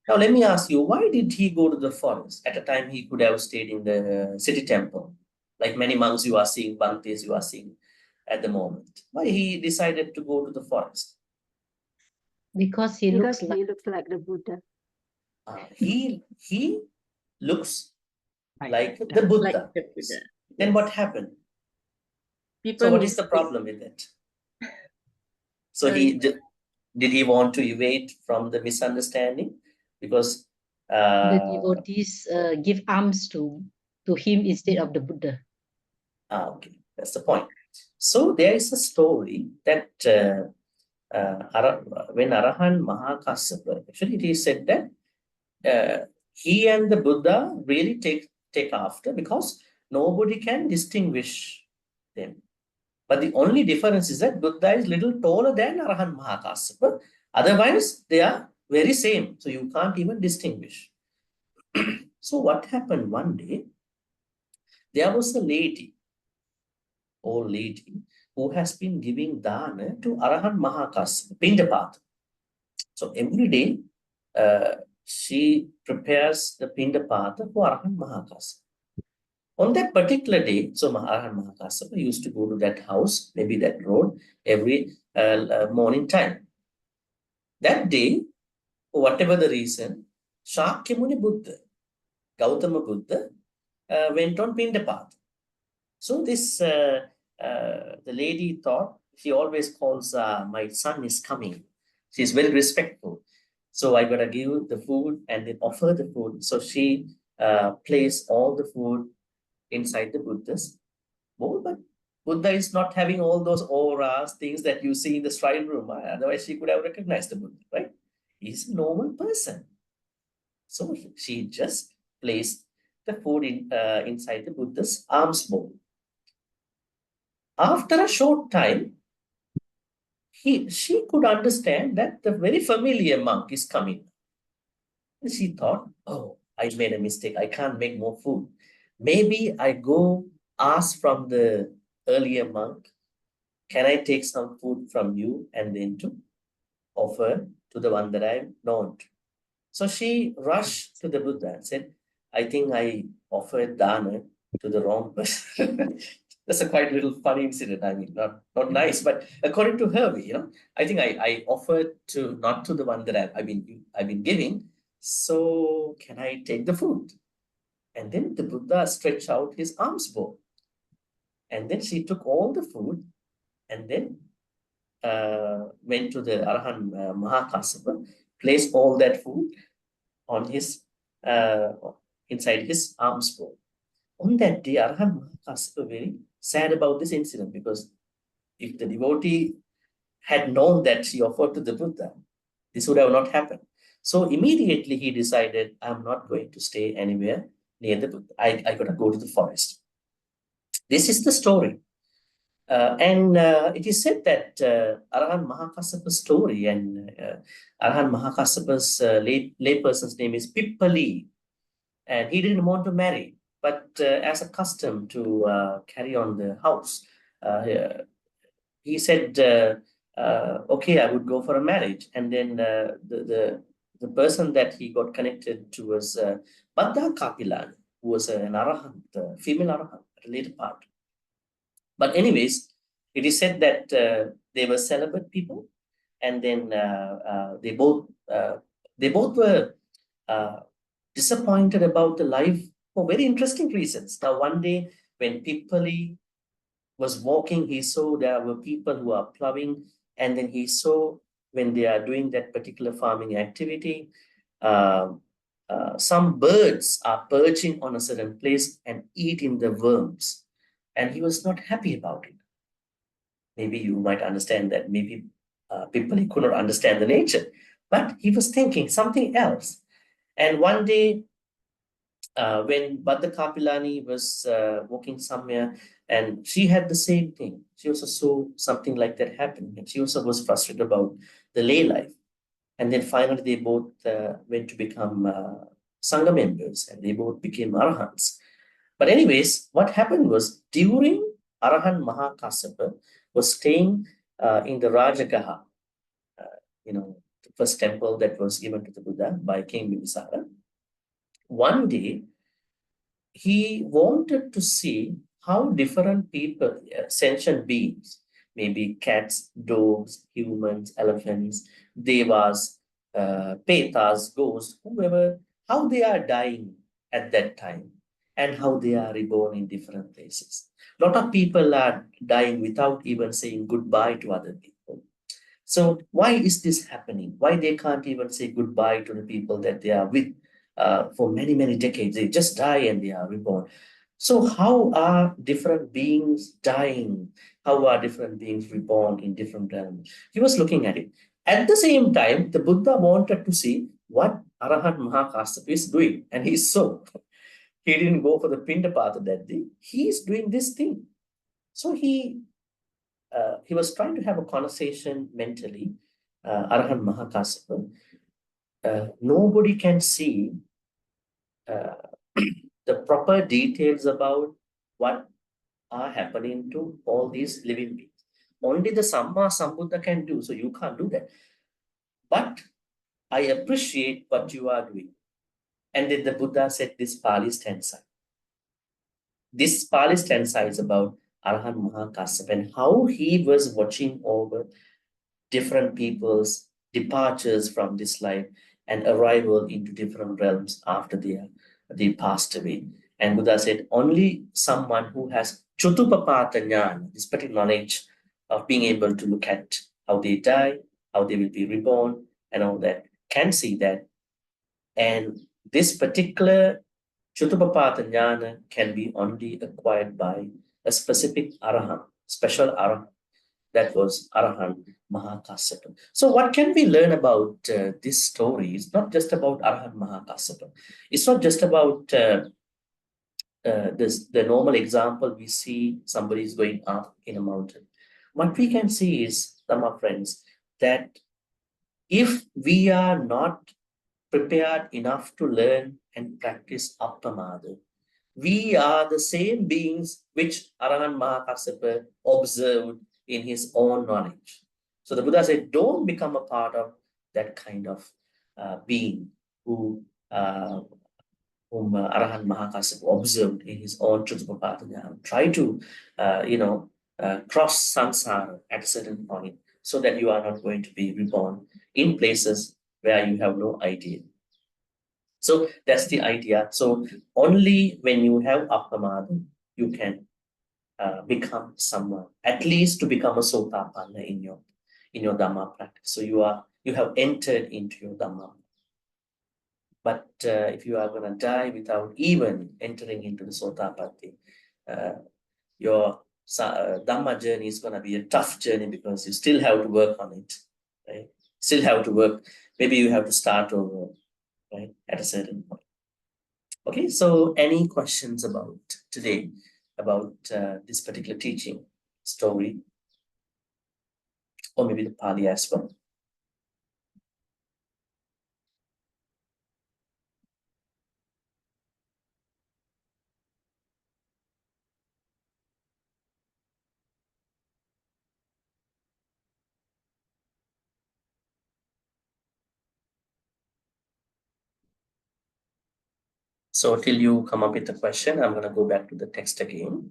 A: Now let me ask you, why did he go to the forest? At a time he could have stayed in the city temple, like many monks you are seeing, Bhantes you are seeing at the moment. Why he decided to go to the forest?
C: Because he looks
J: like the Buddha.
A: He looks like the Buddha.
N: Like the Buddha.
A: Then what happened?
N: People
A: so what is the problem with it? So did he want to evade from the misunderstanding? Because
C: the devotees give alms to him instead of the Buddha.
A: Okay, that's the point. So there is a story that when Arahan Mahakassapa, actually it is said that he and the Buddha really take after, because nobody can distinguish them. But the only difference is that Buddha is little taller than Arahan Mahakassapa. Otherwise, they are very same. So you can't even distinguish. So what happened one day, there was a lady, old lady, who has been giving dana to Arahan Mahakassapa, Pindapata. So every day, she prepares the Pindapata for Arahan Mahakassapa. On that particular day, so Arahan Mahakassapa used to go to that house, maybe that road, every morning time. That day, for whatever the reason, Shakyamuni Buddha, Gautama Buddha, went on Pindapata. So this, the lady thought, she always calls, my son is coming. She's very respectful. So I gotta give the food and then offer the food. So she placed all the food inside the Buddha's bowl. But Buddha is not having all those auras, things that you see in the shrine room. Otherwise, she could have recognized the Buddha, right? He's a normal person. So she just placed the food inside the Buddha's alms bowl. After a short time, she could understand that the very familiar monk is coming. She thought, oh, I made a mistake. I can't make more food. Maybe I go ask from the earlier monk, can I take some food from you and then to offer to the one that I've known? So she rushed to the Buddha and said, I think I offered dana to the wrong person. That's a quite little funny incident. I mean, not nice, but according to her, I think I offered to not to the one that I've been giving. So can I take the food? And then the Buddha stretched out his alms bowl. And then she took all the food and then went to the Arahan Mahakassapa, placed all that food on his inside his alms bowl. On that day, Arahan Mahakassapa very sad about this incident, because if the devotee had known that she offered to the Buddha, this would have not happened. So immediately he decided, I'm not going to stay anywhere near the Buddha. I got to go to the forest. This is the story. It is said that Arahant Mahakassapa's story, and Arahant Mahakassapa's layperson's name is Pali, and he didn't want to marry, but as a custom to carry on the house, he said, okay, I would go for a marriage. And then the person that he got connected to was Bhante Kapilani, who was an Arahant, female Arahant at a later part. But anyways, it is said that they were celibate people, and then they both were disappointed about the life for very interesting reasons. Now, one day when Pali was walking, he saw there were people who are plowing, and then he saw when they are doing that particular farming activity, some birds are perching on a certain place and eating the worms, and he was not happy about it. Maybe you might understand that maybe people could not understand the nature, but he was thinking something else. And one day, when Bhante Kapilani was walking somewhere, and she had the same thing. She also saw something like that happening, and she also was frustrated about the lay life. And then finally, they both went to become Sangha members, and they both became Arahants. But anyways, what happened was, during Arahant Mahakassapa was staying in the Rajagaha, the first temple that was given to the Buddha by King Bimbisara. One day, he wanted to see how different people, sentient beings, maybe cats, dogs, humans, elephants, devas, petas, ghosts, whoever, how they are dying at that time and how they are reborn in different places. A lot of people are dying without even saying goodbye to other people. So why is this happening? Why they can't even say goodbye to the people that they are with for many, many decades? They just die and they are reborn. So how are different beings dying? How are different beings reborn in different realms? He was looking at it. At the same time, the Buddha wanted to see what Arahant Mahakassapa is doing. And he saw. He didn't go for the Pindapata that day. He is doing this thing. So he was trying to have a conversation mentally, Arahant Mahakassapa. Nobody can see the proper details about what are happening to all these living beings. Only the Samma Sambuddha can do, so you can't do that. But I appreciate what you are doing. And then the Buddha said this Pali stanza. This Pali stanza is about Arahant Mahakassapa and how he was watching over different people's departures from this life and arrival into different realms after they passed away. And Buddha said, only someone who has Chutupapata Jnana, this particular knowledge of being able to look at how they die, how they will be reborn, and all that, can see that. And this particular Chutupapata Jnana can be only acquired by a specific Arahant, special Arahant. That was Arahant Mahakassapa. So what can we learn about this story? It's not just about Arahant Mahakassapa. It's not just about the normal example we see somebody is going up in a mountain. What we can see is, my friends, that if we are not prepared enough to learn and practice Appamada, we are the same beings which Arahant Mahakassapa observed in his own knowledge. So the Buddha said, don't become a part of that kind of being whom Arahant Mahakassapa observed in his own Chutupapata Jnana. Try to, cross samsara at a certain point so that you are not going to be reborn in places where you have no idea. So that's the idea. So only when you have Appamada, you can become someone, at least to become a Sotapanna in your Dhamma practice. So you have entered into your Dhamma. But if you are going to die without even entering into the Sotapatti, your Dhamma journey is going to be a tough journey because you still have to work on it. Right? Still have to work. Maybe you have to start over, right, at a certain point. Okay, so any questions about today, about this particular teaching? story, or maybe the Pali as well. So till you come up with the question, I'm going to go back to the text again.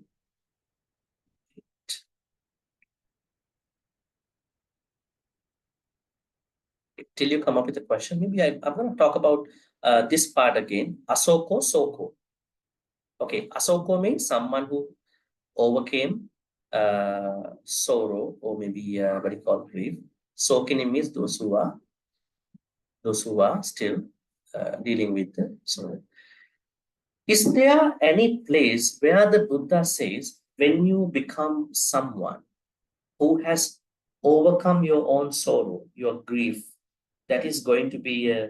A: Till you come up with a question, maybe I'm going to talk about this part again. Asoko Soko. Okay, Asoko means someone who overcame sorrow, or maybe what you call grief. Sokini means those who are still dealing with the sorrow. Is there any place where the Buddha says, when you become someone who has overcome your own sorrow, your grief, that is going to be a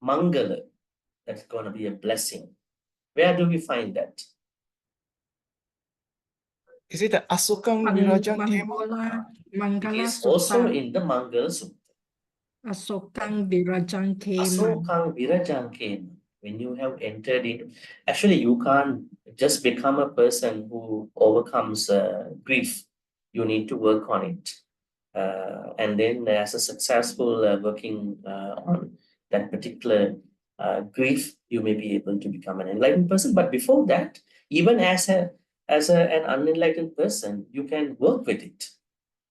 A: mangala, that's going to be a blessing? Where do we find that?
F: Is it the Asukang Virajang
E: Mangala
A: It is also
E: Sutta.
A: in the Mangala Sutta.
E: Asokang Virajang Keman.
A: Asokang Virajang Keman. When you have entered in, actually you can't just become a person who overcomes grief. You need to work on it. And then as a successful working on that particular grief, you may be able to become an enlightened person. But before that, even as an unenlightened person, you can work with it.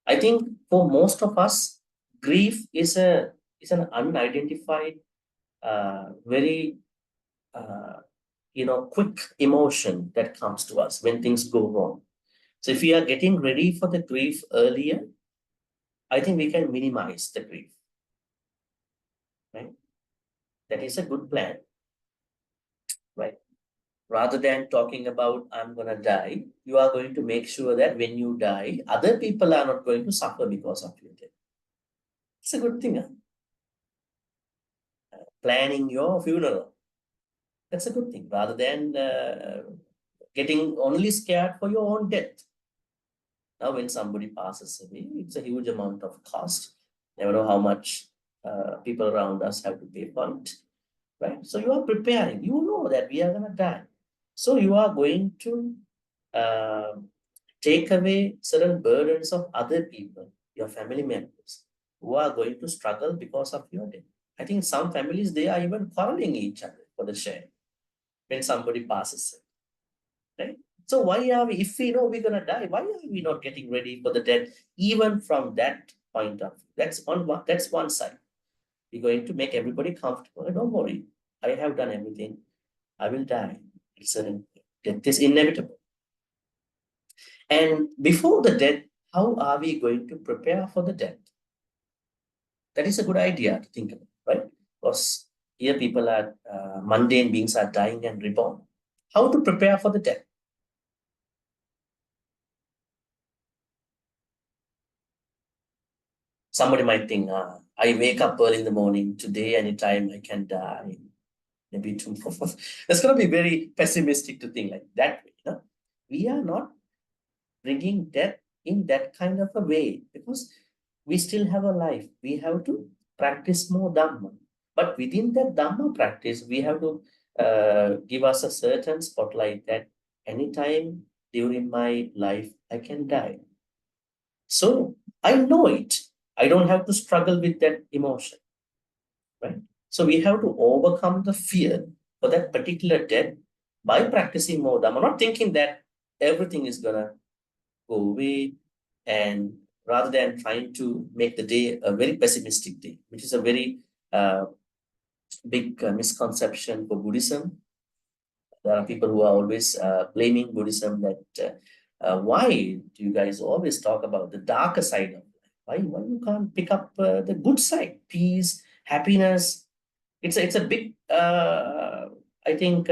A: I think for most of us, grief is an unidentified, very quick emotion that comes to us when things go wrong. So if we are getting ready for the grief earlier, I think we can minimize the grief. Right? That is a good plan. Right? Rather than talking about I'm gonna die, you are going to make sure that when you die, other people are not going to suffer because of your death. It's a good thing. Huh? Planning your funeral. That's a good thing, rather than getting only scared for your own death. Now, when somebody passes away, it's a huge amount of cost. Never know how much people around us have to pay for it, right? So you are preparing. You know that we are going to die. So you are going to take away certain burdens of other people, your family members, who are going to struggle because of your death. I think some families, they are even quarreling each other for the share when somebody passes away, right? So why are we, if we know we're going to die, why are we not getting ready for the death, even from that point of view? That's one side. We're going to make everybody comfortable. Don't worry, I have done everything. I will die. Death is inevitable. And before the death, how are we going to prepare for the death? That is a good idea to think about, right? Because here people are, mundane beings are dying and reborn. How to prepare for the death? Somebody might think, I wake up early in the morning, today, anytime I can die. Maybe tomorrow. That's going to be very pessimistic to think like that way. You know? We are not bringing death in that kind of a way, because we still have a life. We have to practice more Dhamma. But within that Dhamma practice, we have to give us a certain spotlight that anytime during my life, I can die. So I know it. I don't have to struggle with that emotion, right? So we have to overcome the fear for that particular death by practicing more Dhamma. I'm not thinking that everything is gonna go away, and rather than trying to make the day a very pessimistic day, which is a very big misconception for Buddhism. There are people who are always blaming Buddhism that why do you guys always talk about the darker side of life? Why you can't pick up the good side, peace, happiness? It's a big, I think,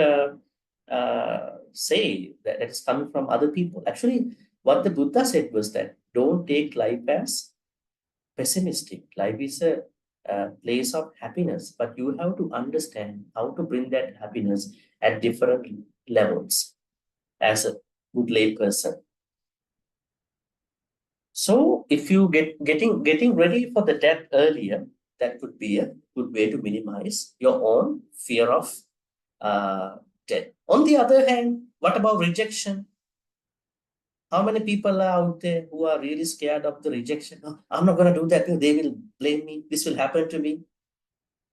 A: say that is coming from other people. Actually, what the Buddha said was that don't take life as pessimistic. Life is a place of happiness, but you have to understand how to bring that happiness at different levels as a good lay person. So if you getting ready for the death earlier, that could be a good way to minimize your own fear of death. On the other hand, what about rejection? How many people are out there who are really scared of the rejection? "Oh, I'm not going to do that. They will blame me. This will happen to me."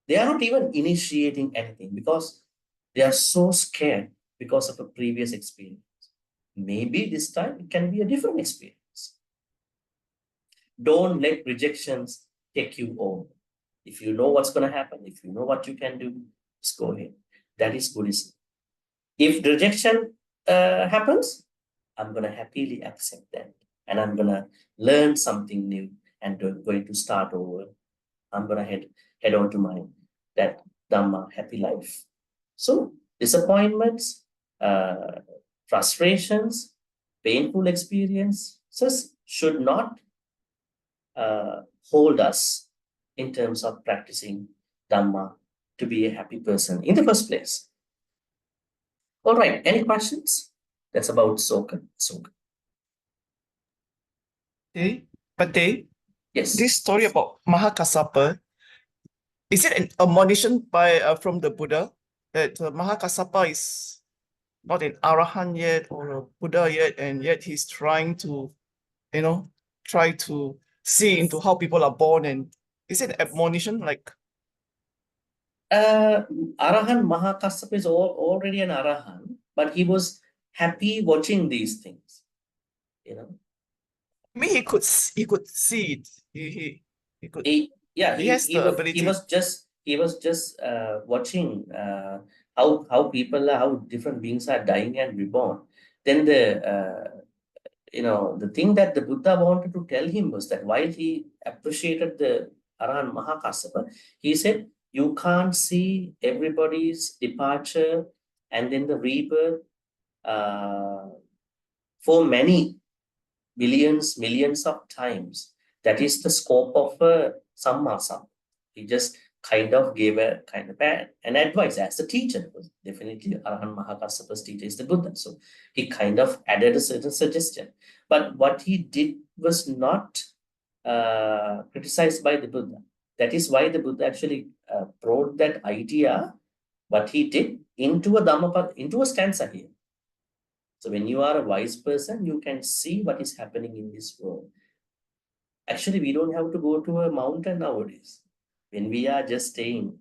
A: They are not even initiating anything because they are so scared because of a previous experience. Maybe this time it can be a different experience. Don't let rejections take you over. If you know what's going to happen, if you know what you can do, just go ahead. That is Buddhism. If rejection happens, I'm going to happily accept that. And I'm going to learn something new and going to start over. I'm going to head on to that Dhamma, happy life. So disappointments, frustrations, painful experiences should not hold us in terms of practicing Dhamma to be a happy person in the first place. All right, any questions? That's about Soka.
F: Hey, Bhante,
A: yes.
F: This story about Mahakassapa, is it an admonition from the Buddha that Mahakassapa is not an Arahant yet or a Buddha yet, and yet he's trying to, try to see into how people are born, and is it an admonition like?
A: Arahant Mahakassapa is already an Arahant, but he was happy watching these things.
F: I mean, he could see it. He could.
A: He
F: has the ability.
A: He was just watching how people are, how different beings are dying and reborn. Then the thing that the Buddha wanted to tell him was that while he appreciated the Arahant Mahakassapa, he said, you can't see everybody's departure and then the rebirth for many millions of times. That is the scope of Sammasam. He just kind of gave an advice as the teacher. Definitely Arahant Mahakassapa's teacher is the Buddha. So he kind of added a certain suggestion. But what he did was not criticized by the Buddha. That is why the Buddha actually brought that idea, what he did, into a Dhammapada, into a stanza here. So when you are a wise person, you can see what is happening in this world. Actually, we don't have to go to a mountain nowadays. When we are just staying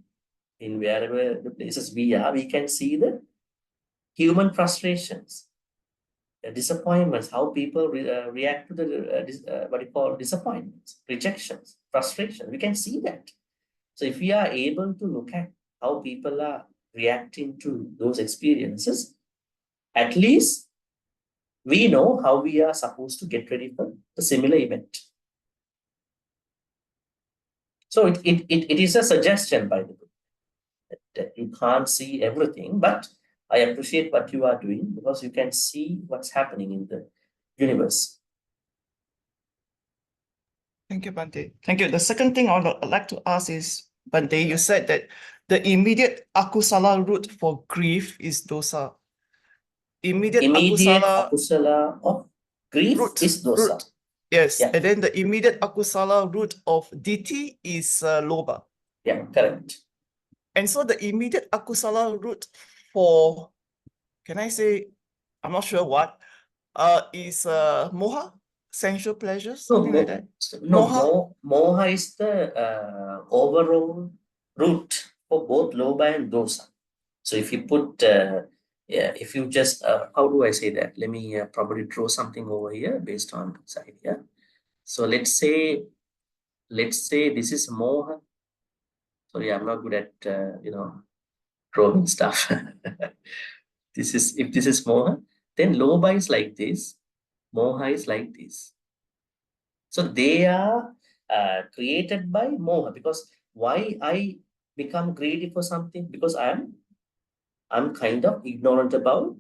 A: in wherever the places we are, we can see the human frustrations, the disappointments, how people react to the what you call disappointments, rejections, frustration. We can see that. So if we are able to look at how people are reacting to those experiences, at least we know how we are supposed to get ready for a similar event. So it is a suggestion by the Buddha that you can't see everything, but I appreciate what you are doing because you can see what's happening in the universe.
F: Thank you, Bhante. Thank you. The second thing I'd like to ask is, Bhante, you said that the immediate akusala root for grief is dosa. Immediate
A: akusala of grief is dosa.
F: Yes, yeah. And then the immediate akusala root of ditthi is lobha.
A: Yeah, correct.
F: And so the immediate akusala root for, can I say, I'm not sure what, is moha, sensual pleasures, something like that.
A: No, moha is the overall root for both lobha and dosa. So if you put, if you just, how do I say that? Let me probably draw something over here based on this idea. So let's say this is moha. Sorry, I'm not good at drawing stuff. If this is moha, then lobha is like this, moha is like this. So they are created by moha. Because why I become greedy for something? Because I'm kind of ignorant about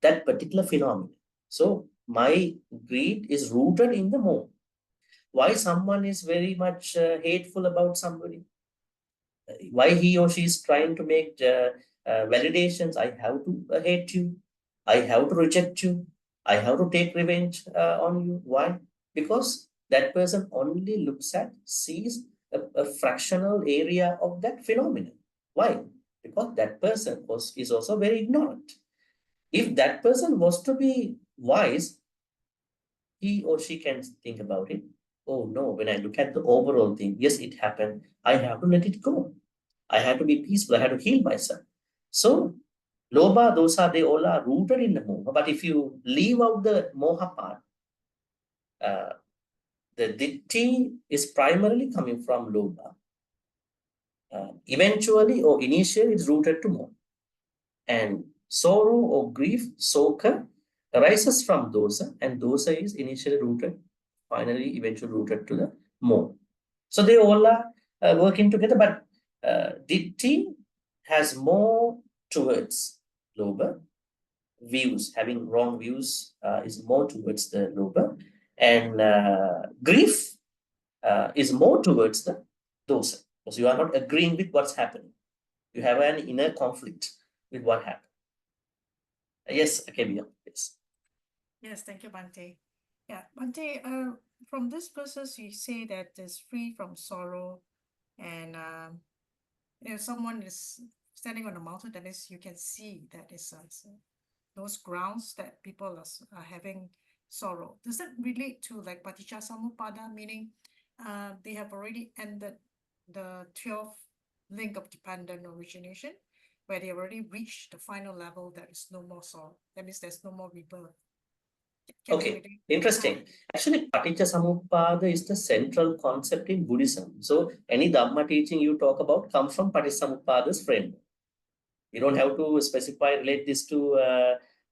A: that particular phenomenon. So my greed is rooted in the moha. Why someone is very much hateful about somebody? Why he or she is trying to make validations? I have to hate you. I have to reject you. I have to take revenge on you. Why? Because that person only sees a fractional area of that phenomenon. Why? Because that person is also very ignorant. If that person was to be wise, he or she can think about it. Oh no, when I look at the overall thing, yes, it happened. I have to let it go. I have to be peaceful. I have to heal myself. So, Lobha, dosa, they all are rooted in the moha. But if you leave out the moha part, the ditti is primarily coming from Lobha. Eventually or initially, it's rooted to moha. And sorrow or grief, soka, arises from dosa, and dosa is initially rooted, finally, eventually rooted to the moha. So they all are working together, but ditti has more towards Lobha. Views, having wrong views is more towards the Lobha, and grief is more towards the dosa. Because you are not agreeing with what's happening. You have an inner conflict with what happened. Yes, okay, yes.
O: Yes, thank you, Bhante. Yeah, Bhante, from this verses, you say that it's free from sorrow, and if someone is standing on a mountain, that is, you can see that is those grounds that people are having sorrow. Does that relate to like Paticca Samuppada, meaning they have already ended the 12th link of dependent origination, where they already reached the final level, there is no more sorrow. That means there's no more rebirth.
A: Okay, interesting. Actually, Paticca Samuppada is the central concept in Buddhism. So any Dhamma teaching you talk about comes from Paticca Samuppada's framework. You don't have to relate this to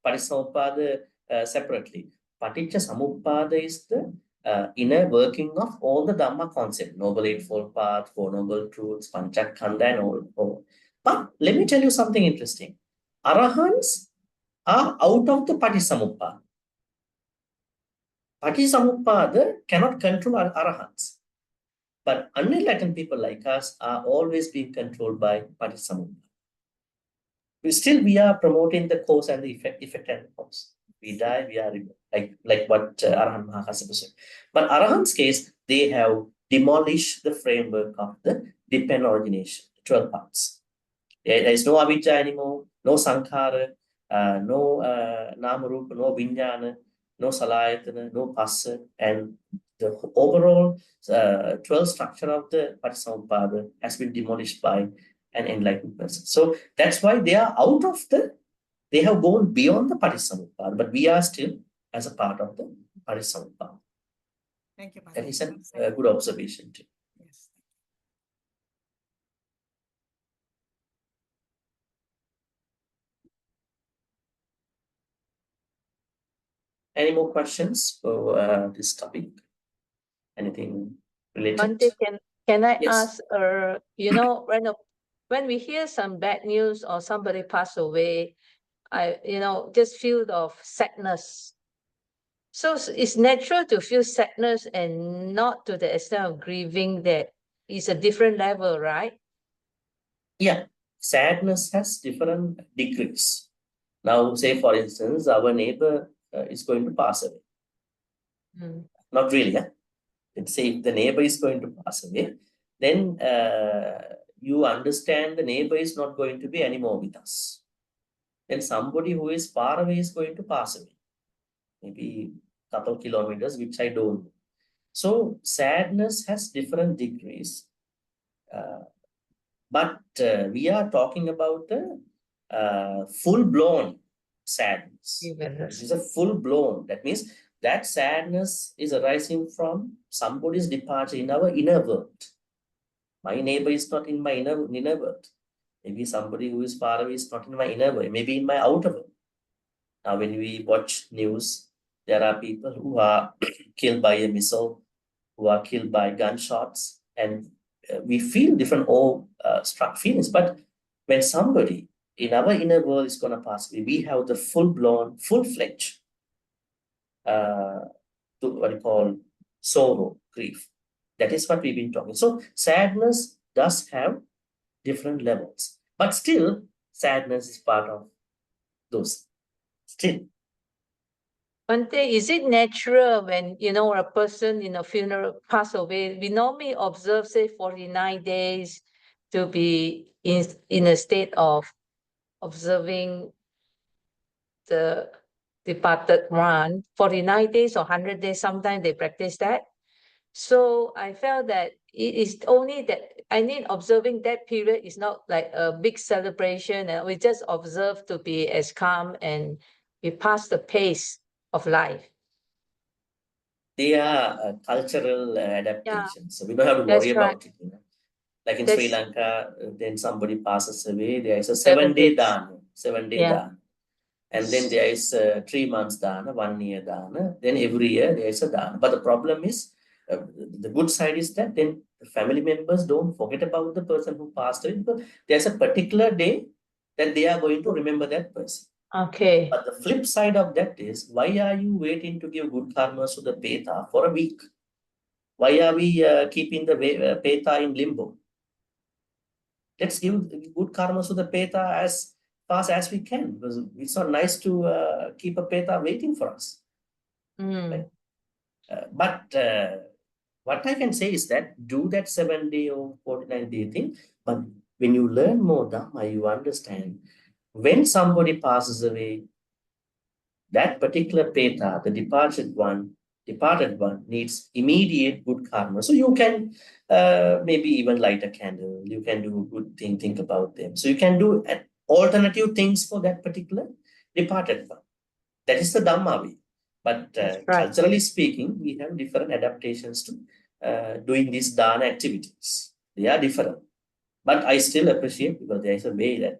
A: Paticca Samuppada separately. Paticca Samuppada is the inner working of all the Dhamma concept, Noble Eightfold Path, Four Noble Truths, Panchakhanda, and all. But let me tell you something interesting. Arahants are out of the Paticca Samuppada cannot control arahants. But unenlightened people like us are always being controlled by Paticca. We are promoting the cause and the effect and the cause. We die, we are like what Arahant Mahakasapa said. But Arahant's case, they have demolished the framework of the dependent origination, 12 parts. There is no avijja anymore, no sankhara, no namarupa, no vinyana, no salayatana, no passa, and the overall 12 structure of the Paticca has been demolished by an enlightened person. So that's why they are out of they have gone beyond the Paticca, but we are still as a part of the Paticca.
O: Thank you,
A: That is a good observation too.
O: Yes.
A: Any more questions for this topic? Anything related?
U: Bhante, can I
A: Yes.
U: ask, when we hear some bad news or somebody pass away, I just feel of sadness. So it's natural to feel sadness and not to the extent of grieving. That is a different level, right?
A: Yeah, sadness has different degrees. Now, say for instance, our neighbor is going to pass away. Not really, yeah? Let's say if the neighbor is going to pass away, then you understand the neighbor is not going to be anymore with us. Then somebody who is far away is going to pass away. Maybe a couple kilometers, which I don't know. So sadness has different degrees. But we are talking about the full-blown sadness. This is a full-blown. That means that sadness is arising from somebody's departure in our inner world. My neighbor is not in my inner world. Maybe somebody who is far away is not in my inner world. Maybe in my outer world. Now, when we watch news, there are people who are killed by a missile, who are killed by gunshots, and we feel different struck feelings. But when somebody in our inner world is going to pass away, we have the full-blown, full-fledged, what you call sorrow, grief. That is what we've been talking. So sadness does have different levels, but still sadness is part of those. Still.
U: Bhante, is it natural when, you know, a person in a funeral pass away, we normally observe, say, 49 days to be in a state of observing the departed one, 49 days or 100 days, sometimes they practice that. So I felt that it is only that, I mean, observing that period is not like a big celebration, and we just observe to be as calm and we pass the pace of life.
A: They are cultural adaptations, so we don't have to worry
U: That's right.
A: about it. You know? Like in
U: That's-
A: Sri Lanka, then somebody passes away, there is a
U: 7
A: 7-day
U: days.
A: dana, 7-day
U: Yeah.
A: dana. And then there is 3 months dana, 1 year dana. Then every year there is a dana. But the problem is, the good side is that then the family members don't forget about the person who passed away, because there's a particular day that they are going to remember that person.
U: Okay.
A: But the flip side of that is, why are you waiting to give good karma to the Peta for a week? Why are we keeping the Peta in limbo? Let's give good karma to the Peta as fast as we can, because it's not nice to keep a Peta waiting for us. Right? But what I can say is that do that 7-day or 49-day thing, but when you learn more Dhamma, you understand when somebody passes away, that particular Peta, the departed one, needs immediate good karma. So you can maybe even light a candle, you can do a good thing, think about them. So you can do alternative things for that particular departed one. That is the Dhamma way. But culturally speaking, we have different adaptations to doing these dana activities. They are different. But I still appreciate, because there is a way that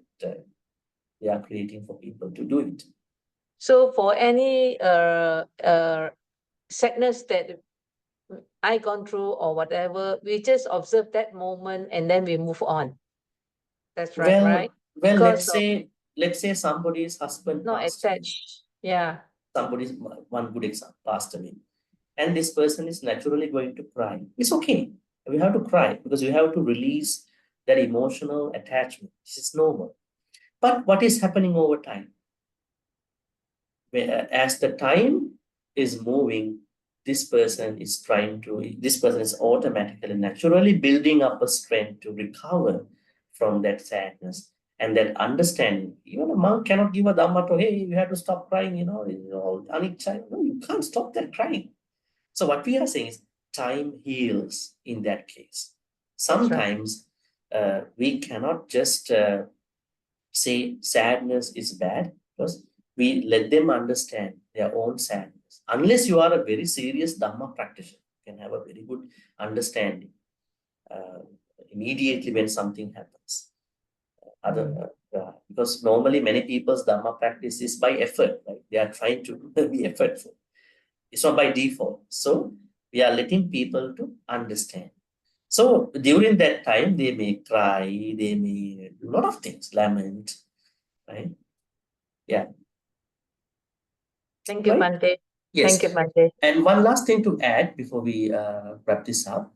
A: they are creating for people to do it.
U: So for any sadness that I gone through or whatever, we just observe that moment and then we move on. That's right, right?
A: Well,
U: Because
A: let's say somebody's husband
U: not
A: passed away.
U: attached. Yeah.
A: Somebody's, one good example, passed away. And this person is naturally going to cry. It's okay. We have to cry because we have to release that emotional attachment. This is normal. But what is happening over time? As the time is moving, this person is automatically, naturally building up a strength to recover from that sadness and that understanding. Even a monk cannot give a Dhamma to, hey, you have to stop crying, you know, anicca. No, you can't stop that crying. So what we are saying is time heals in that case. Sometimes we cannot just say sadness is bad, because we let them understand their own sadness. Unless you are a very serious Dhamma practitioner, you can have a very good understanding immediately when something happens. Because normally many people's Dhamma practice is by effort, right? They are trying to be effortful. It's not by default. So we are letting people to understand. So during that time, they may cry, they may do a lot of things, lament, right? Yeah.
U: Thank you, Bhante.
A: Yes.
U: Thank you, Bhante.
A: And one last thing to add before we wrap this up.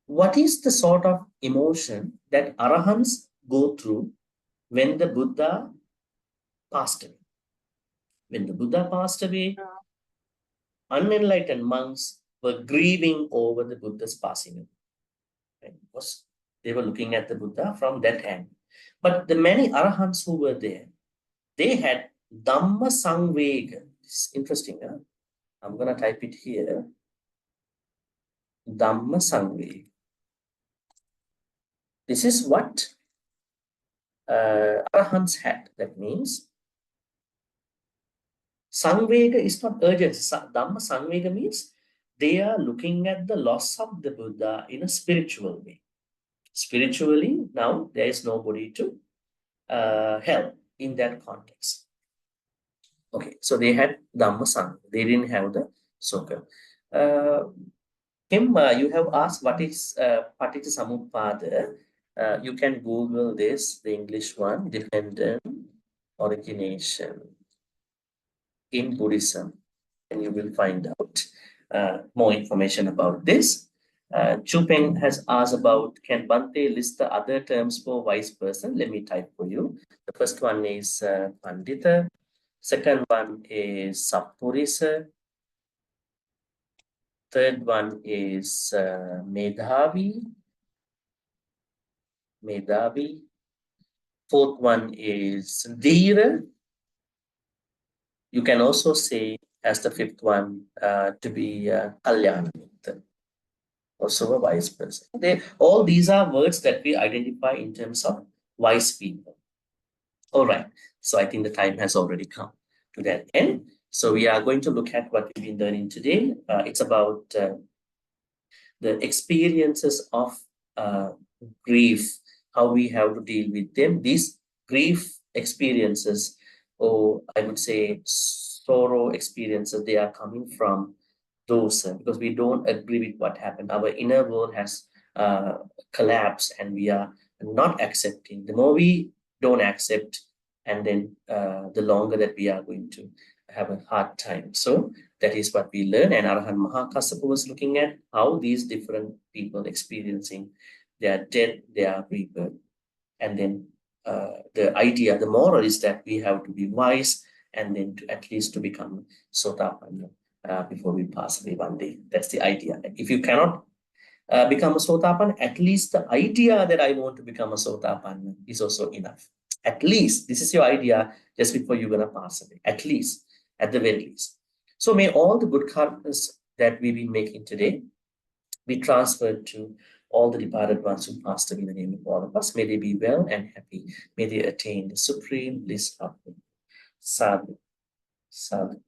A: What is the sort of emotion that Arahants go through when the Buddha passed away? When the Buddha passed away, unenlightened monks were grieving over the Buddha's passing away. Right? Because they were looking at the Buddha from that angle. But the many Arahants who were there, they had Dhamma Sangvega. It's interesting. Huh? I'm going to type it here. Dhamma Sangvega. This is what Arahants had. That means Sangvega is not urgent. Dhamma Sangvega means they are looking at the loss of the Buddha in a spiritual way. Spiritually, now there is nobody to help in that context. Okay, so they had Dhamma Sangha. They didn't have the Sukha. Kim, you have asked what is Paticca you can Google this, the English one, dependent origination in Buddhism, and you will find out more information about this. Chupeng has asked about, can Bhante list the other terms for wise person? Let me type for you. The first one is Pandita. Second one is Sappurisa. Third one is Medhavi. Fourth one is Dhira. You can also say as the fifth one to be Kalyana, also a wise person. All these are words that we identify in terms of wise people. All right, so I think the time has already come to that end. So we are going to look at what we've been learning today. It's about the experiences of grief, how we have to deal with them. These grief experiences, or I would say sorrow experiences, they are coming from those because we don't agree with what happened. Our inner world has collapsed and we are not accepting. The more we don't accept, and then the longer that we are going to have a hard time. So that is what we learn. And Arahant Mahakassapa was looking at how these different people experiencing their death, their rebirth. And then the idea, the moral is that we have to be wise and then to at least to become Sotapanna before we pass away one day. That's the idea. If you cannot become a Sotapanna, at least the idea that I want to become a Sotapanna is also enough. At least this is your idea just before you're going to pass away. At least, at the very least. So may all the good karmas that we've been making today be transferred to all the departed ones who passed away in the name of all of us. May they be well and happy. May they attain the supreme bliss of Sadhu. Sadhu.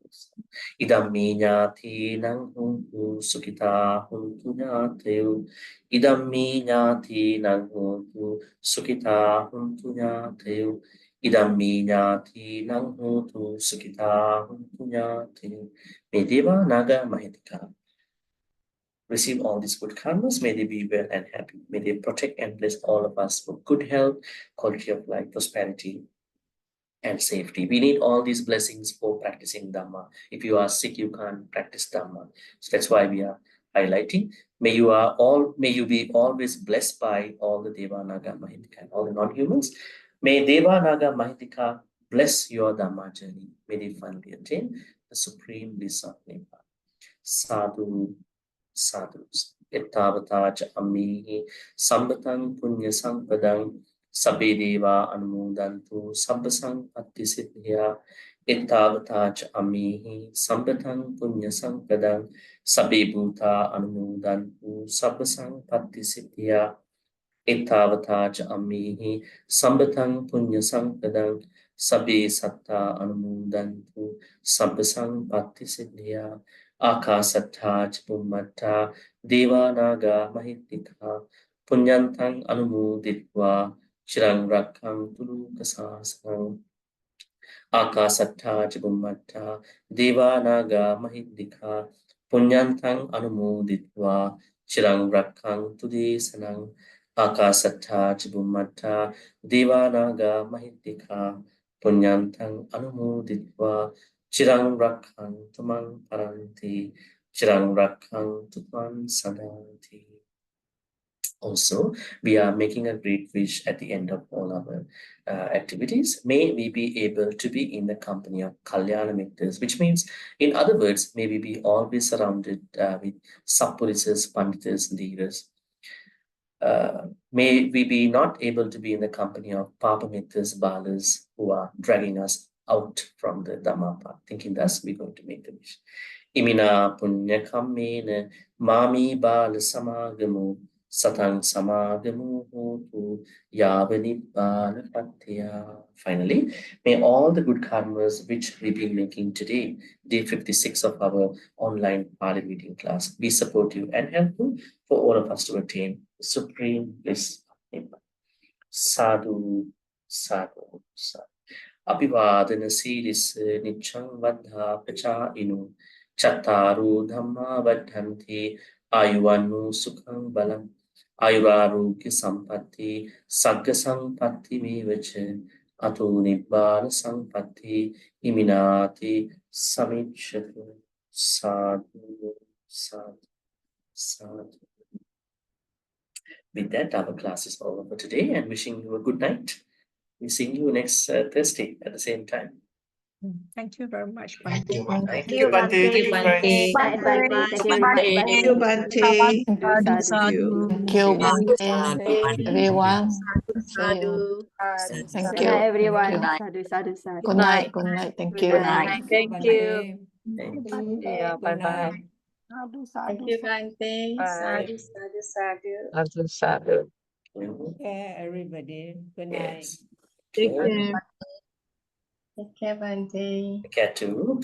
A: Idam me nyati nang huntu sukita huntu nyateu. Idam me nyati nang huntu sukita huntu nyateu. Idam me nyati nang huntu sukita huntu nyateu. May Deva Naga Mahitika receive all these good karmas. May they be well and happy. May they protect and bless all of us for good health, quality of life, prosperity, and safety. We need all these blessings for practicing Dhamma. If you are sick, you can't practice Dhamma. So that's why we are highlighting. May you be always blessed by all the Deva, Naga, Mahitika, all the non-humans. May Deva, Naga, Mahitika bless your Dhamma journey. May they finally attain the supreme bliss of Nibbana. Sadhu, sadhu. Ettavata cha ammihi sambatang punya sampadang sabbe deva anumodantu sabbasang attisiddhya. Ettavata cha ammihi sambatang punya sampadang sabbe bhuta anumodantu sabbasang attisiddhya. Ettavata cha ammihi sambatang punya sampadang sabbe satta anumodantu sabbasang attisiddhya. Akasattha Chummatta Deva Naga Mahitika Punyantang Anumuditva Chirang Rakhang Tulu Kasasang. Akasattha Chummatta Deva Naga Mahitika Punyantang Anumuditva Chirang Rakhang Tudi Sanang. Akasattha Chummatta Deva Naga Mahitika Punyantang Anumuditva Chirang Rakhang Tumang Paranti, Chirang Rakhang Tuman Sadanti. Also, we are making a great wish at the end of all our activities. May we be able to be in the company of Kalyana Mitras, which means, in other words, may we be always surrounded with Sappurisas, Panditas, Dhiras. May we be not able to be in the company of Papamitas, Balas, who are dragging us out from the Dhammapada. Thinking thus, we're going to make the wish. Imina punya kammena mami bala samagamu satang samagamu hotu yavani bala patya. Finally, may all the good karmas which we've been making today, day 56 of our online Pali reading class, be supportive and helpful for all of us to attain the supreme bliss of Nibbana. Sadhu, sadhu, sadhu. Abhivadana siris nichang vadha pacha inu chattaru dhamma vadhanti ayuvanu sukhang balam ayurarogya sampatti sagga sampatti mevacha ato nibbana sampatti iminati samicchatu. Sadhu, sadhu, sadhu. With that, our class is over for today and wishing you a good night. We'll see you next Thursday at the same time.
E: Thank you very much,
A: Thank
E: Bhante.
A: you.
F: Thank you, Bhante. Thank you, friends.
J: Good night, Bhante. Thank you very much,
H: Thank you,
J: Bhante.
H: Bhante.
J: Sadhu,
H: Thank you, Bhante. Everyone. See
N: Sadhu.
H: you. Thank
J: Good
H: you.
J: night,
H: Thank
J: everyone.
H: you.
J: Sadhu, sadhu, sadhu.
H: Good night. Good night. Thank
J: Good
H: you.
J: night.
U: Thank you.
A: Thank
U: Yeah, bye-bye.
N: Thank you, Bhante.
U: Bye.
N: Sadhu, sadhu, sadhu.
U: Sadhu, sadhu.
E: Yeah, everybody. Good night.
A: Yes.
N: Take
A: Okay.
N: care. Take care, Bhante.
A: Take care too.